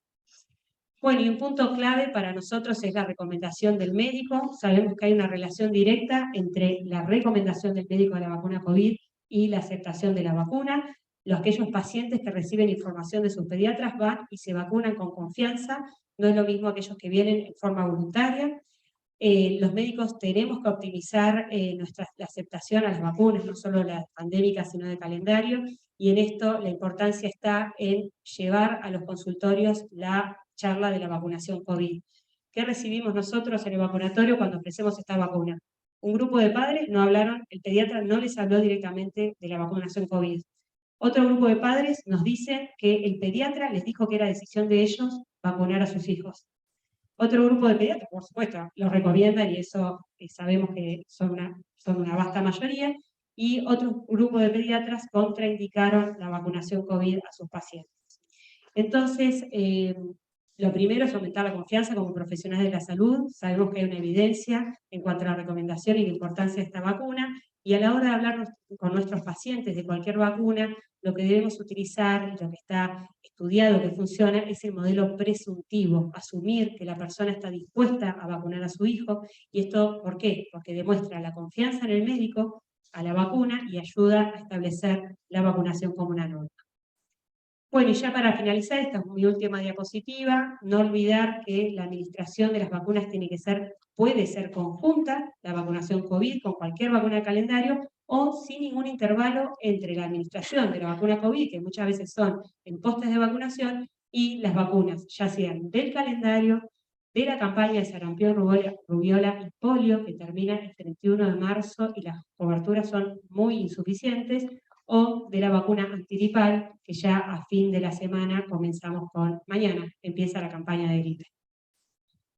Bueno, y un punto clave para nosotros es la recomendación del médico. Sabemos que hay una relación directa entre la recomendación del médico de la vacuna COVID y la aceptación de la vacuna. Aquellos pacientes que reciben información de sus pediatras van y se vacunan con confianza. No es lo mismo aquellos que vienen en forma voluntaria. Los médicos tenemos que optimizar la aceptación a las vacunas, no solo las pandémicas, sino de calendario, y en esto la importancia está en llevar a los consultorios la charla de la vacunación COVID. ¿Qué recibimos nosotros en el vacunatorio cuando ofrecemos esta vacuna? Un grupo de padres no hablaron, el pediatra no les habló directamente de la vacunación COVID. Otro grupo de padres nos dicen que el pediatra les dijo que era decisión de ellos vacunar a sus hijos. Otro grupo de pediatras, por supuesto, los recomiendan y eso sabemos que son una vasta mayoría, y otro grupo de pediatras contraindicaron la vacunación COVID a sus pacientes. Entonces, lo primero es aumentar la confianza como profesionales de la salud. Sabemos que hay una evidencia en cuanto a la recomendación y la importancia de esta vacuna, y a la hora de hablar con nuestros pacientes de cualquier vacuna, lo que debemos utilizar, y lo que está estudiado que funciona, es el modelo presuntivo, asumir que la persona está dispuesta a vacunar a su hijo. ¿Y esto por qué? Porque demuestra la confianza en el médico, a la vacuna, y ayuda a establecer la vacunación como una norma. Bueno, y ya para finalizar, esta es mi última diapositiva, no olvidar que la administración de las vacunas puede ser conjunta, la vacunación COVID con cualquier vacuna de calendario, o sin ningún intervalo entre la administración de la vacuna COVID, que muchas veces son en postes de vacunación, y las vacunas, ya sean del calendario, de la campaña de sarampión, rubiola y polio, que termina el 31 de marzo y las coberturas son muy insuficientes, o de la vacuna antigripal, que ya a fin de la semana comenzamos mañana empieza la campaña de gripe.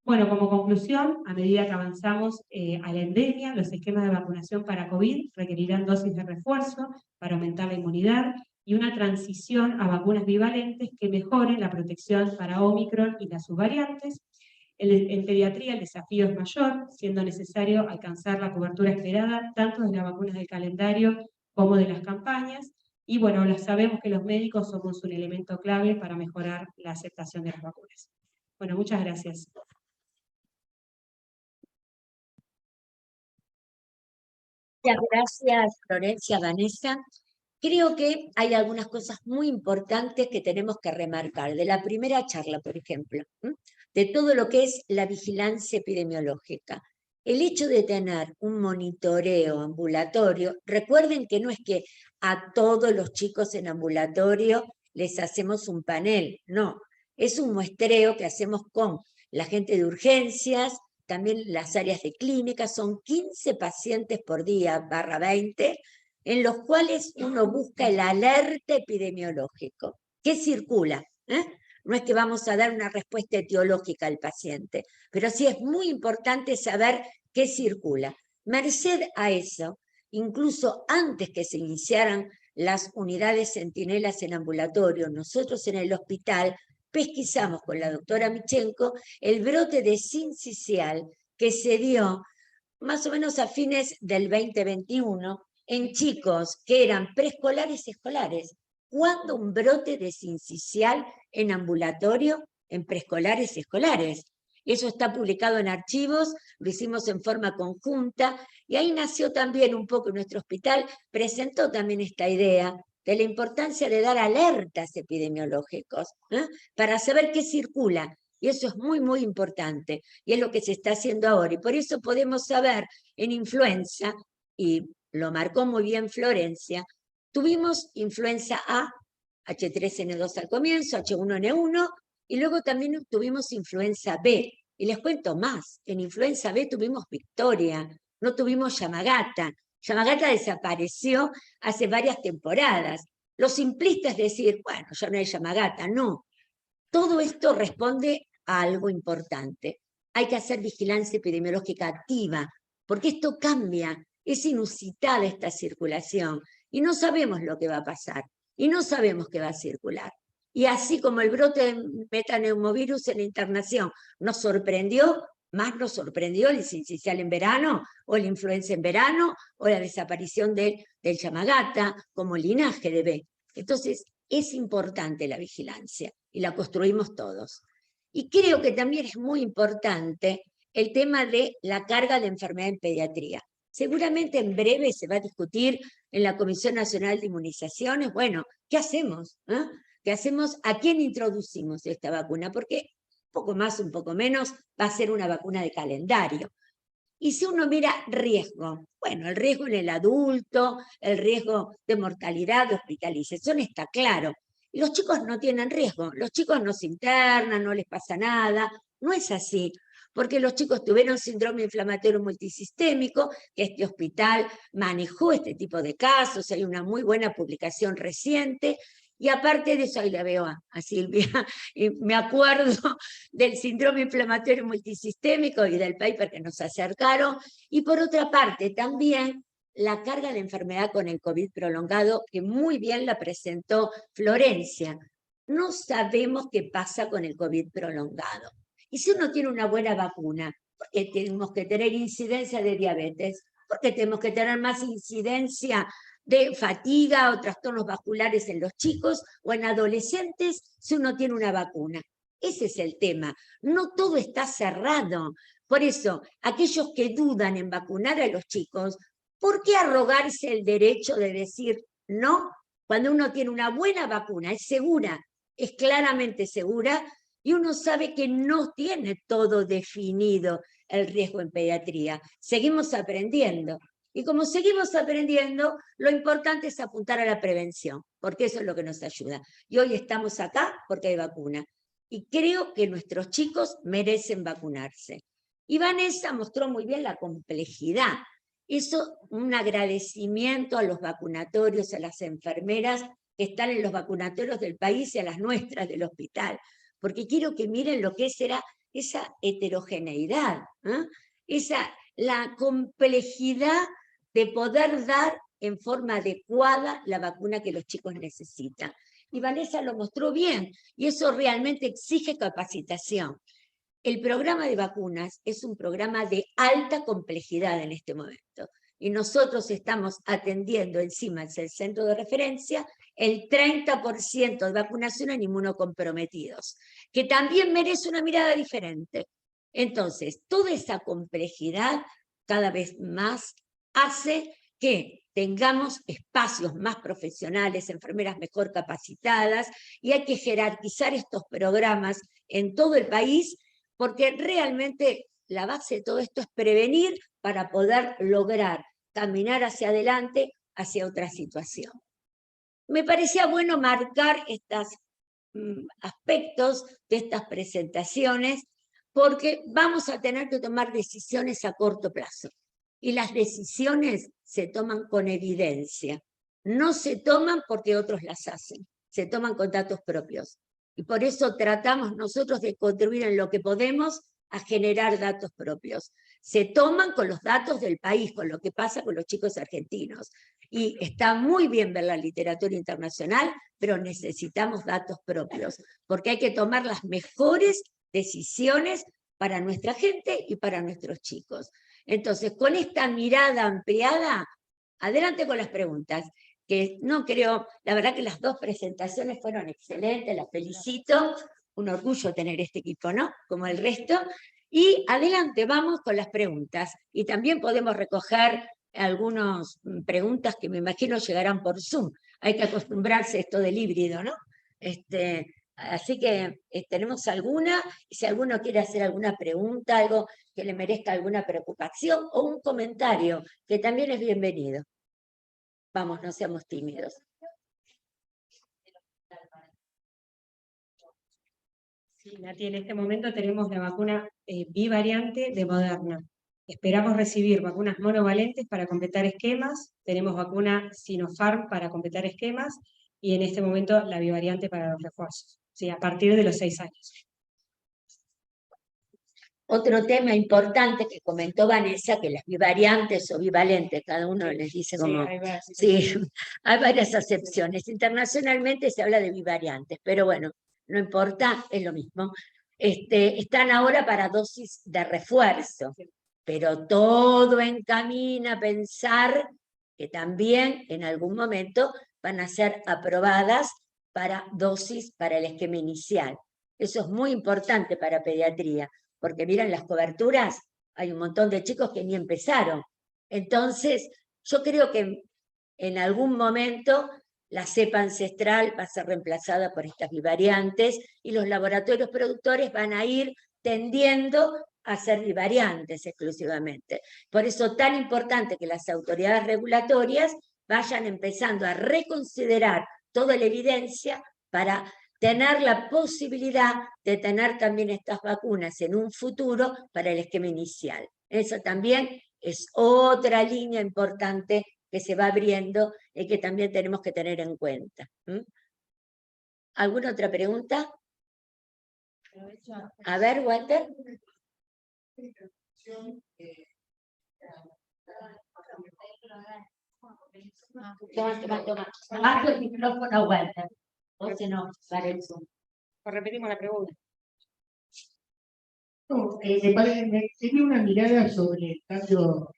Bueno, como conclusión, a medida que avanzamos a la endemia, los esquemas de vacunación para COVID requerirán dosis de refuerzo para aumentar la inmunidad y una transición a vacunas bivalentes que mejoren la protección para Omicron y las subvariantes. En pediatría el desafío es mayor, siendo necesario alcanzar la cobertura esperada tanto de las vacunas del calendario como de las campañas, y bueno, sabemos que los médicos somos un elemento clave para mejorar la aceptación de las vacunas. Bueno, muchas gracias. Muchas gracias, Florencia, Vanessa. Creo que hay algunas cosas muy importantes que tenemos que remarcar. De la primera charla, por ejemplo, de todo lo que es la vigilancia epidemiológica. El hecho de tener un monitoreo ambulatorio, recuerden que no es que a todos los chicos en ambulatorio les hacemos un panel, no. Es un muestreo que hacemos con la gente de urgencias, también las áreas de clínica, son 15 pacientes por día, /20, en los cuales uno busca el alerta epidemiológico. ¿Qué circula? No es que vamos a dar una respuesta etiológica al paciente, pero sí es muy importante saber qué circula. Merced a eso, incluso antes que se iniciaran las unidades centinelas en ambulatorio, nosotros en el hospital pesquisamos con la doctora Michenko el brote de sincicial que se dio más o menos a fines del 2021 en chicos que eran preescolares y escolares. ¿Cuándo un brote de sincicial en ambulatorio en preescolares y escolares? Eso está publicado en archivos, lo hicimos en forma conjunta, y ahí nació también un poco nuestro hospital, presentó también esta idea de la importancia de dar alertas epidemiológicos, para saber qué circula, y eso es muy, muy importante, y es lo que se está haciendo ahora, y por eso podemos saber en influenza, y lo marcó muy bien Florencia, tuvimos influenza A, H3N2 al comienzo, H1N1, y luego también tuvimos influenza B. Y les cuento más, en influenza B tuvimos Victoria, no tuvimos Yamagata. Yamagata desapareció hace varias temporadas. Lo simplista es decir, bueno, ya no hay Yamagata, no. Todo esto responde a algo importante. Hay que hacer vigilancia epidemiológica activa, porque esto cambia, es inusitada esta circulación, y no sabemos lo que va a pasar, y no sabemos qué va a circular. Y así como el brote de metaneumovirus en la internación nos sorprendió, más nos sorprendió el sincicial en verano, o la influenza en verano, o la desaparición del Yamagata como linaje de B. Entonces, es importante la vigilancia, y la construimos todos. Y creo que también es muy importante el tema de la carga de enfermedad en pediatría. Seguramente en breve se va a discutir en la Comisión Nacional de Inmunizaciones, bueno, ¿qué hacemos? ¿Qué hacemos? ¿A quién introducimos esta vacuna? Porque un poco más, un poco menos, va a ser una vacuna de calendario. Y si uno mira riesgo, bueno, el riesgo en el adulto, el riesgo de mortalidad, de hospitalización está claro. Y los chicos no tienen riesgo, los chicos no se internan, no les pasa nada, no es así, porque los chicos tuvieron síndrome inflamatorio multisistémico, que este hospital manejó este tipo de casos, hay una muy buena publicación reciente, y aparte de eso, ahí la veo a Silvia, y me acuerdo del síndrome inflamatorio multisistémico y del paper que nos acercaron, y por otra parte también la carga de enfermedad con el COVID prolongado, que muy bien la presentó Florencia. No sabemos qué pasa con el COVID prolongado. Y si uno tiene una buena vacuna, ¿por qué tenemos que tener incidencia de diabetes? ¿Por qué tenemos que tener más incidencia de fatiga o trastornos vasculares en los chicos o en adolescentes si uno tiene una vacuna? Ese es el tema. No todo está cerrado. Por eso, aquellos que dudan en vacunar a los chicos, ¿por qué arrogarse el derecho de decir no cuando uno tiene una buena vacuna? Es segura, es claramente segura, y uno sabe que no tiene todo definido el riesgo en pediatría. Seguimos aprendiendo. Y como seguimos aprendiendo, lo importante es apuntar a la prevención, porque eso es lo que nos ayuda. Y hoy estamos acá porque hay vacuna. Y creo que nuestros chicos merecen vacunarse. Y Vanessa mostró muy bien la complejidad. Hizo un agradecimiento a los vacunatorios, a las enfermeras que están en los vacunatorios del país y a las nuestras del hospital, porque quiero que miren lo que era esa heterogeneidad, la complejidad de poder dar en forma adecuada la vacuna que los chicos necesitan. Y Vanessa lo mostró bien, y eso realmente exige capacitación. El programa de vacunas es un programa de alta complejidad en este momento, y nosotros estamos atendiendo encima del centro de referencia el 30% de vacunación en inmunocomprometidos, que también merece una mirada diferente. Entonces, toda esa complejidad cada vez más hace que tengamos espacios más profesionales, enfermeras mejor capacitadas, y hay que jerarquizar estos programas en todo el país, porque realmente la base de todo esto es prevenir para poder lograr caminar hacia adelante, hacia otra situación. Me parecía bueno marcar estos aspectos de estas presentaciones, porque vamos a tener que tomar decisiones a corto plazo. Y las decisiones se toman con evidencia. No se toman porque otros las hacen, se toman con datos propios. Y por eso tratamos nosotros de contribuir en lo que podemos a generar datos propios. Se toman con los datos del país, con lo que pasa con los chicos argentinos. Y está muy bien ver la literatura internacional, pero necesitamos datos propios, porque hay que tomar las mejores decisiones para nuestra gente y para nuestros chicos. Entonces, con esta mirada ampliada, adelante con las preguntas, que no creo, la verdad que las dos presentaciones fueron excelentes, las felicito, un orgullo tener este equipo, ¿no? Como el resto, y adelante, vamos con las preguntas, y también podemos recoger algunas preguntas que me imagino llegarán por Zoom, hay que acostumbrarse a esto del híbrido, ¿no? Así que tenemos alguna, si alguno quiere hacer alguna pregunta, algo que le merezca alguna preocupación o un comentario, que también es bienvenido. Vamos, no seamos tímidos. Sí, Nati, en este momento tenemos la vacuna bivariante de Moderna. Esperamos recibir vacunas monovalentes para completar esquemas, tenemos vacuna Sinopharm para completar esquemas, y en este momento la bivariante para los refuerzos, ¿sí? A partir de los 6 años. Otro tema importante que comentó Vanessa, que las bivariantes o bivalentes, cada uno les dice como... Sí, hay varias acepciones. Internacionalmente se habla de bivariantes, pero bueno, no importa, es lo mismo. Están ahora para dosis de refuerzo, pero todo encamina a pensar que también en algún momento van a ser aprobadas para dosis para el esquema inicial. Eso es muy importante para pediatría, porque miren las coberturas, hay un montón de chicos que ni empezaron. Entonces, yo creo que en algún momento la cepa ancestral va a ser reemplazada por estas bivariantes y los laboratorios productores van a ir tendiendo a ser bivariantes exclusivamente. Por eso tan importante que las autoridades regulatorias vayan empezando a reconsiderar toda la evidencia para tener la posibilidad de tener también estas vacunas en un futuro para el esquema inicial. Eso también es otra línea importante que se va abriendo y que también tenemos que tener en cuenta. ¿Alguna otra pregunta? A ver, Walter. Toma. Bajo el micrófono, Walter. O si no, para el Zoom. Repetimos la pregunta. No, tenía una mirada sobre el cambio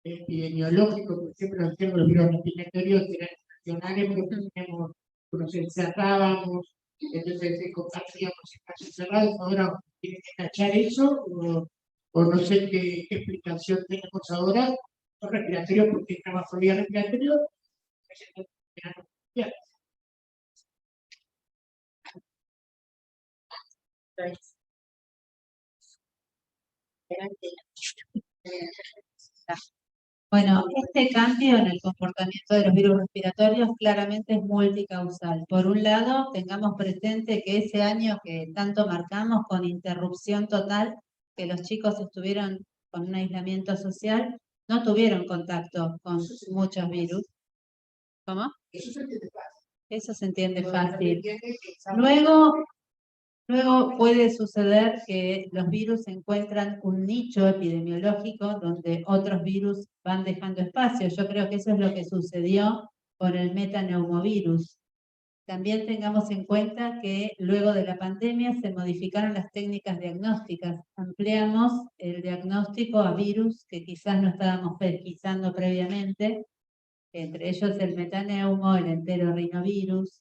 epidemiológico, porque siempre nos decíamos los virus respiratorios eran nacionales, porque teníamos, nos encerrábamos, entonces compartíamos espacios cerrados, ahora tiene que tachar eso, o no sé qué explicación tenemos ahora, los respiratorios, porque estaba fobia respiratorio, Bueno, este cambio en el comportamiento de los virus respiratorios claramente es multicausal. Por un lado, tengamos presente que ese año que tanto marcamos con interrupción total, que los chicos estuvieron con un aislamiento social, no tuvieron contacto con muchos virus. ¿Cómo? Eso se entiende fácil. Luego puede suceder que los virus encuentran un nicho epidemiológico donde otros virus van dejando espacio. Yo creo que eso es lo que sucedió con el metaneumovirus. También tengamos en cuenta que luego de la pandemia se modificaron las técnicas diagnósticas. Ampliamos el diagnóstico a virus que quizás no estábamos pesquisando previamente, entre ellos el metaneumo, el enterorinovirus,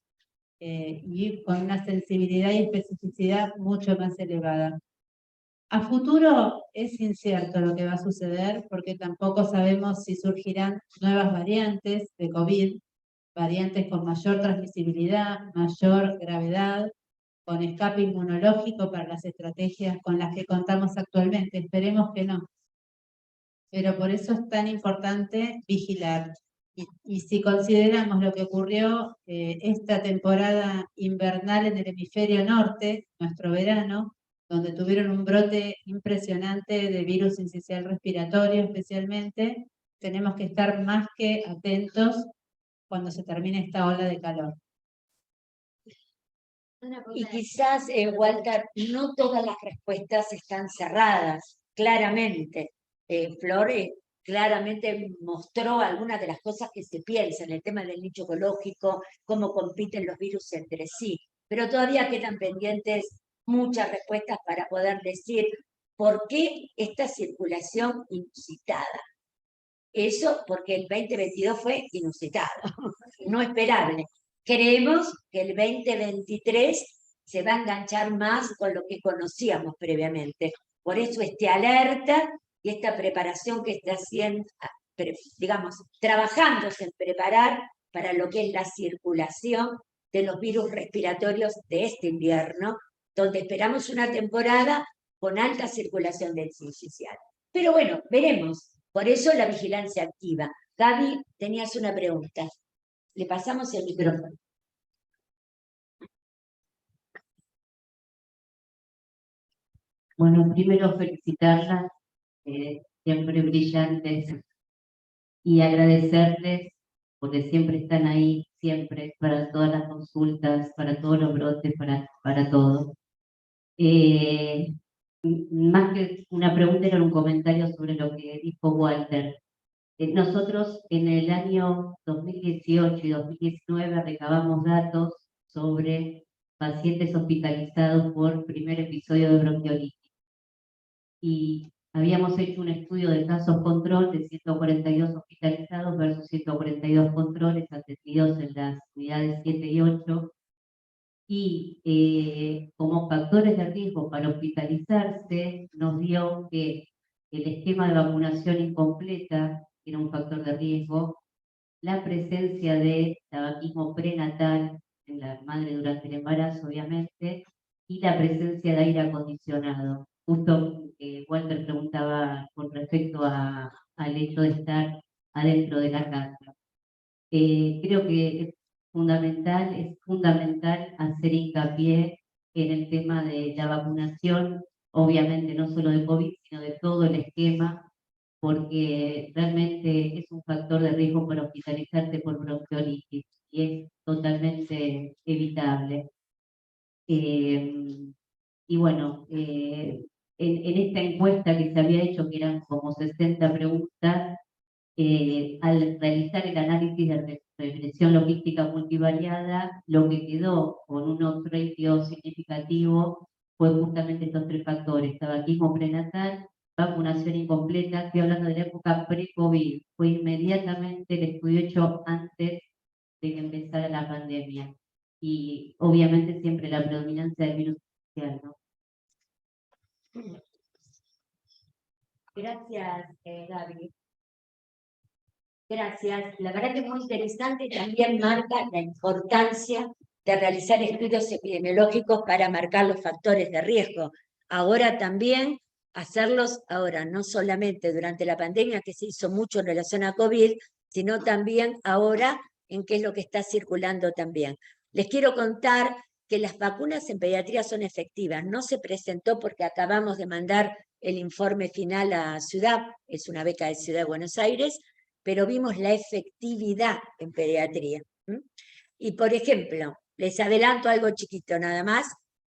y con una sensibilidad y especificidad mucho más elevada. A futuro es incierto lo que va a suceder porque tampoco sabemos si surgirán nuevas variantes de COVID, variantes con mayor transmisibilidad, mayor gravedad, con escape inmunológico para las estrategias con las que contamos actualmente. Esperemos que no. Pero por eso es tan importante vigilar. Y si consideramos lo que ocurrió esta temporada invernal en el hemisferio norte, nuestro verano, donde tuvieron un brote impresionante de virus sincicial respiratorio especialmente, tenemos que estar más que atentos cuando se termine esta ola de calor. Y quizás, Walter, no todas las respuestas están cerradas, claramente. Flor claramente mostró algunas de las cosas que se piensan, el tema del nicho ecológico, cómo compiten los virus entre sí, pero todavía quedan pendientes muchas respuestas para poder decir por qué esta circulación inusitada. Eso porque el 2022 fue inusitado, no esperable. Creemos que el 2023 se va a enganchar más con lo que conocíamos previamente. Por eso alerta y esta preparación que está haciendo, digamos, trabajándose en preparar para lo que es la circulación de los virus respiratorios de este invierno, donde esperamos una temporada con alta circulación del sincicial. Pero bueno, veremos. Por eso la vigilancia activa. Gaby, tenías una pregunta. Le pasamos el micrófono. Bueno, primero felicitarlas, siempre brillantes, y agradecerles porque siempre están ahí, siempre, para todas las consultas, para todos los brotes, para todo. Más que una pregunta, era un comentario sobre lo que dijo Walter. Nosotros en el año 2018 y 2019 recabamos datos sobre pacientes hospitalizados por primer episodio de bronquiolitis. Y habíamos hecho un estudio de casos control de 142 hospitalizados versus 142 controles atendidos en las unidades 7 y 8. y como factores de riesgo para hospitalizarse nos dio que el esquema de vacunación incompleta era un factor de riesgo, la presencia de tabaquismo prenatal en la madre durante el embarazo, obviamente, y la presencia de aire acondicionado. Justo Walter preguntaba con respecto al hecho de estar adentro de la casa. Creo que es fundamental hacer hincapié en el tema de la vacunación, obviamente no solo de COVID, sino de todo el esquema, porque realmente es un factor de riesgo para hospitalizarse por bronquiolitis y es totalmente evitable. Y bueno, en esta encuesta que se había hecho, que eran como 60 preguntas, al realizar el análisis de regresión logística multivariada, lo que quedó con un ratio significativo fue justamente estos tres factores: tabaquismo prenatal, vacunación incompleta. Estoy hablando de la época pre-COVID, fue inmediatamente el estudio hecho antes de que empezara la pandemia. Y obviamente siempre la predominancia del virus social, ¿no? Gracias, Gaby. Gracias. La verdad que es muy interesante, también marca la importancia de realizar estudios epidemiológicos para marcar los factores de riesgo. Ahora también hacerlos, ahora no solamente durante la pandemia, que se hizo mucho en relación a COVID, sino también ahora en qué es lo que está circulando también. Les quiero contar que las vacunas en pediatría son efectivas. No se presentó porque acabamos de mandar el informe final a Ciudad, es una beca de Ciudad de Buenos Aires, pero vimos la efectividad en pediatría. Y por ejemplo, les adelanto algo chiquito nada más,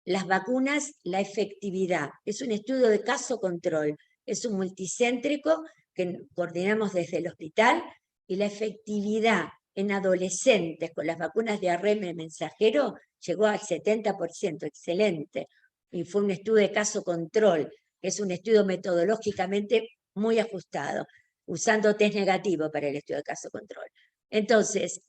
las vacunas, la efectividad, es un estudio de caso control, es un multicéntrico que coordinamos desde el hospital, y la efectividad en adolescentes con las vacunas de ARN mensajero llegó al 70%, excelente, y fue un estudio de caso control, es un estudio metodológicamente muy ajustado, usando test negativo para el estudio de caso control. Entonces,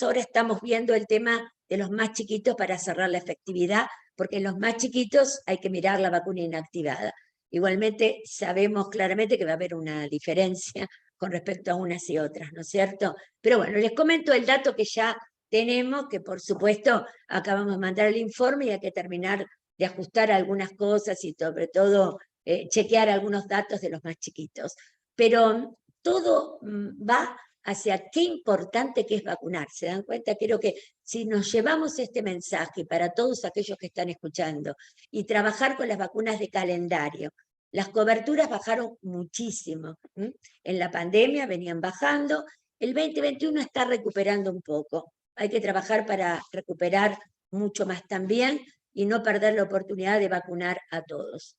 ahora estamos viendo el tema de los más chiquitos para cerrar la efectividad, porque en los más chiquitos hay que mirar la vacuna inactivada. Igualmente, sabemos claramente que va a haber una diferencia con respecto a unas y otras, ¿no es cierto? Pero bueno, les comento el dato que ya tenemos, que por supuesto acabamos de mandar el informe y hay que terminar de ajustar algunas cosas y sobre todo chequear algunos datos de los más chiquitos. Pero todo va hacia qué importante que es vacunar. ¿Se dan cuenta? Creo que si nos llevamos este mensaje para todos aquellos que están escuchando y trabajar con las vacunas de calendario, las coberturas bajaron muchísimo. En la pandemia venían bajando, el 2021 está recuperando un poco. Hay que trabajar para recuperar mucho más también y no perder la oportunidad de vacunar a todos.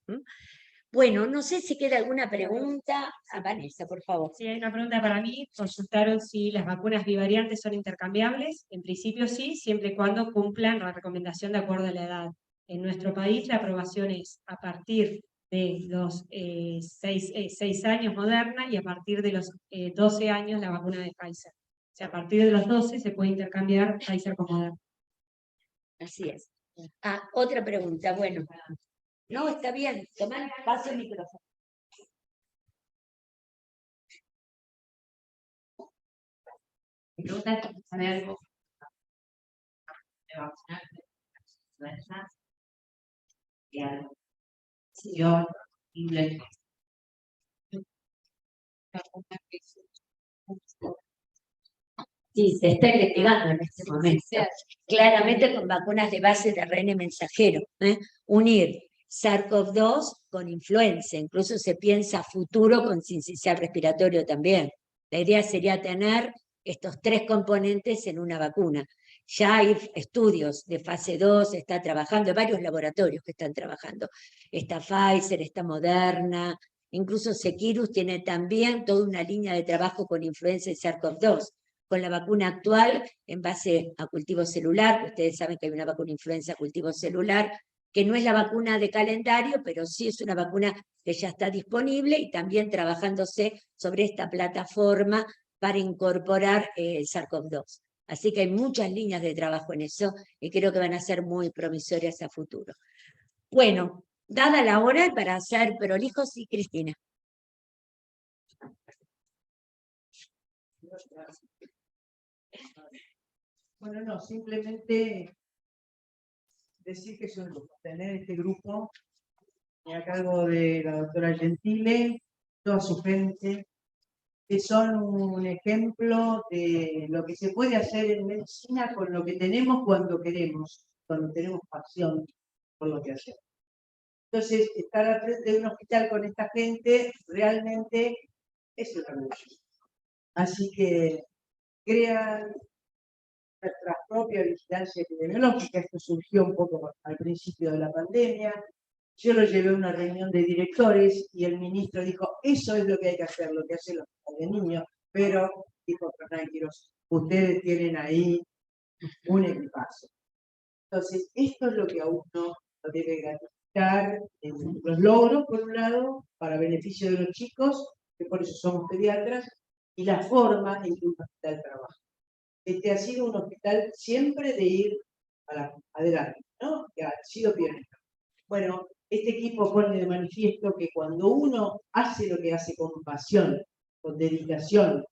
Bueno, no sé si queda alguna pregunta. Vanessa, por favor. Sí, hay una pregunta para mí. Consultaron si las vacunas bivariantes son intercambiables. En principio sí, siempre y cuando cumplan la recomendación de acuerdo a la edad. En nuestro país la aprobación es a partir de los 6 años Moderna y a partir de los 12 años la vacuna de Pfizer. O sea, a partir de los 12 se puede intercambiar Pfizer con Moderna. Así es. Otra pregunta. Bueno, no, está bien. Tomá, paso el micrófono. Mi pregunta es saber algo de vacunar influenza y algo. Yo, inglés. Sí, se está investigando en este momento. Claramente con vacunas de base de ARN mensajero. Unir SARS-CoV-2 con influenza. Incluso se piensa futuro con sincicial respiratorio también. La idea sería tener estos tres componentes en una vacuna. Ya hay estudios de fase 2, está trabajando, hay varios laboratorios que están trabajando. Está Pfizer, está Moderna, incluso Seqirus tiene también toda una línea de trabajo con influenza y SARS-CoV-2. Con la vacuna actual, en base a cultivo celular, ustedes saben que hay una vacuna influenza cultivo celular, que no es la vacuna de calendario, pero sí es una vacuna que ya está disponible y también trabajándose sobre esta plataforma para incorporar el SARS-CoV-2. Así que hay muchas líneas de trabajo en eso y creo que van a ser muy promisorias a futuro. Bueno, dada la hora para ser prolijos, sí, Cristina. Bueno, no, simplemente decir que es un lujo tener este grupo a cargo de la doctora Gentile, toda su gente, que son un ejemplo de lo que se puede hacer en medicina con lo que tenemos cuando queremos, cuando tenemos pasión por lo que hacemos. Entonces, estar al frente de un hospital con esta gente realmente es un orgullo. Así que crean nuestra propia vigilancia epidemiológica. Esto surgió un poco al principio de la pandemia. Yo lo llevé a una reunión de directores y el ministro dijo, eso es lo que hay que hacer, lo que hacen los de niños, pero, dijo Fernández Quirós, ustedes tienen ahí un equipazo. Entonces, esto es lo que a uno lo debe gratificar, los logros, por un lado, para beneficio de los chicos, que por eso somos pediatras, y la forma en que un hospital trabaja. Este ha sido un hospital siempre de ir adelante, ¿no? Que ha sido pionero. Bueno, este equipo pone de manifiesto que cuando uno hace lo que hace con pasión, con dedicación,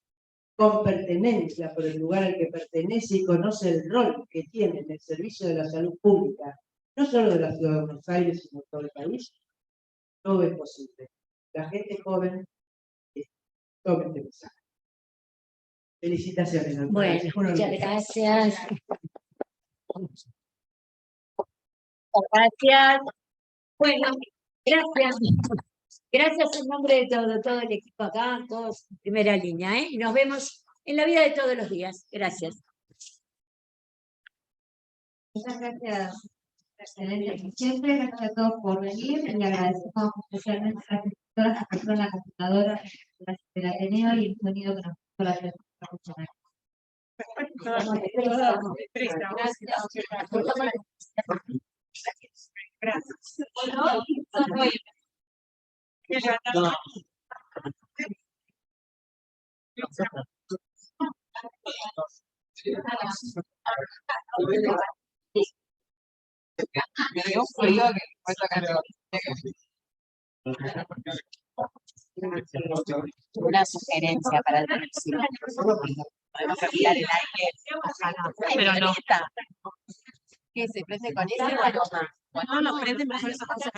con pertenencia por el lugar al que pertenece y conoce el rol que tiene en el servicio de la salud pública, no solo de la ciudad de Buenos Aires, sino de todo el país, todo es posible. La gente joven tome este mensaje. Felicitaciones. Bueno, muchas gracias. Gracias. Bueno, gracias. Gracias en nombre de todo el equipo acá, todos en primera línea, ¿eh? Y nos vemos en la vida de todos los días. Gracias. Muchas gracias. Excelente. Siempre gracias a todos por venir y agradecemos especialmente a las personas, la computadora del Ateneo y el sonido que nos puso la profesional. Una sugerencia para el próximo. Podemos afilar el aire. Pero no. ¿Qué se prende con ese o no? No, lo prenden mejor esas cosas.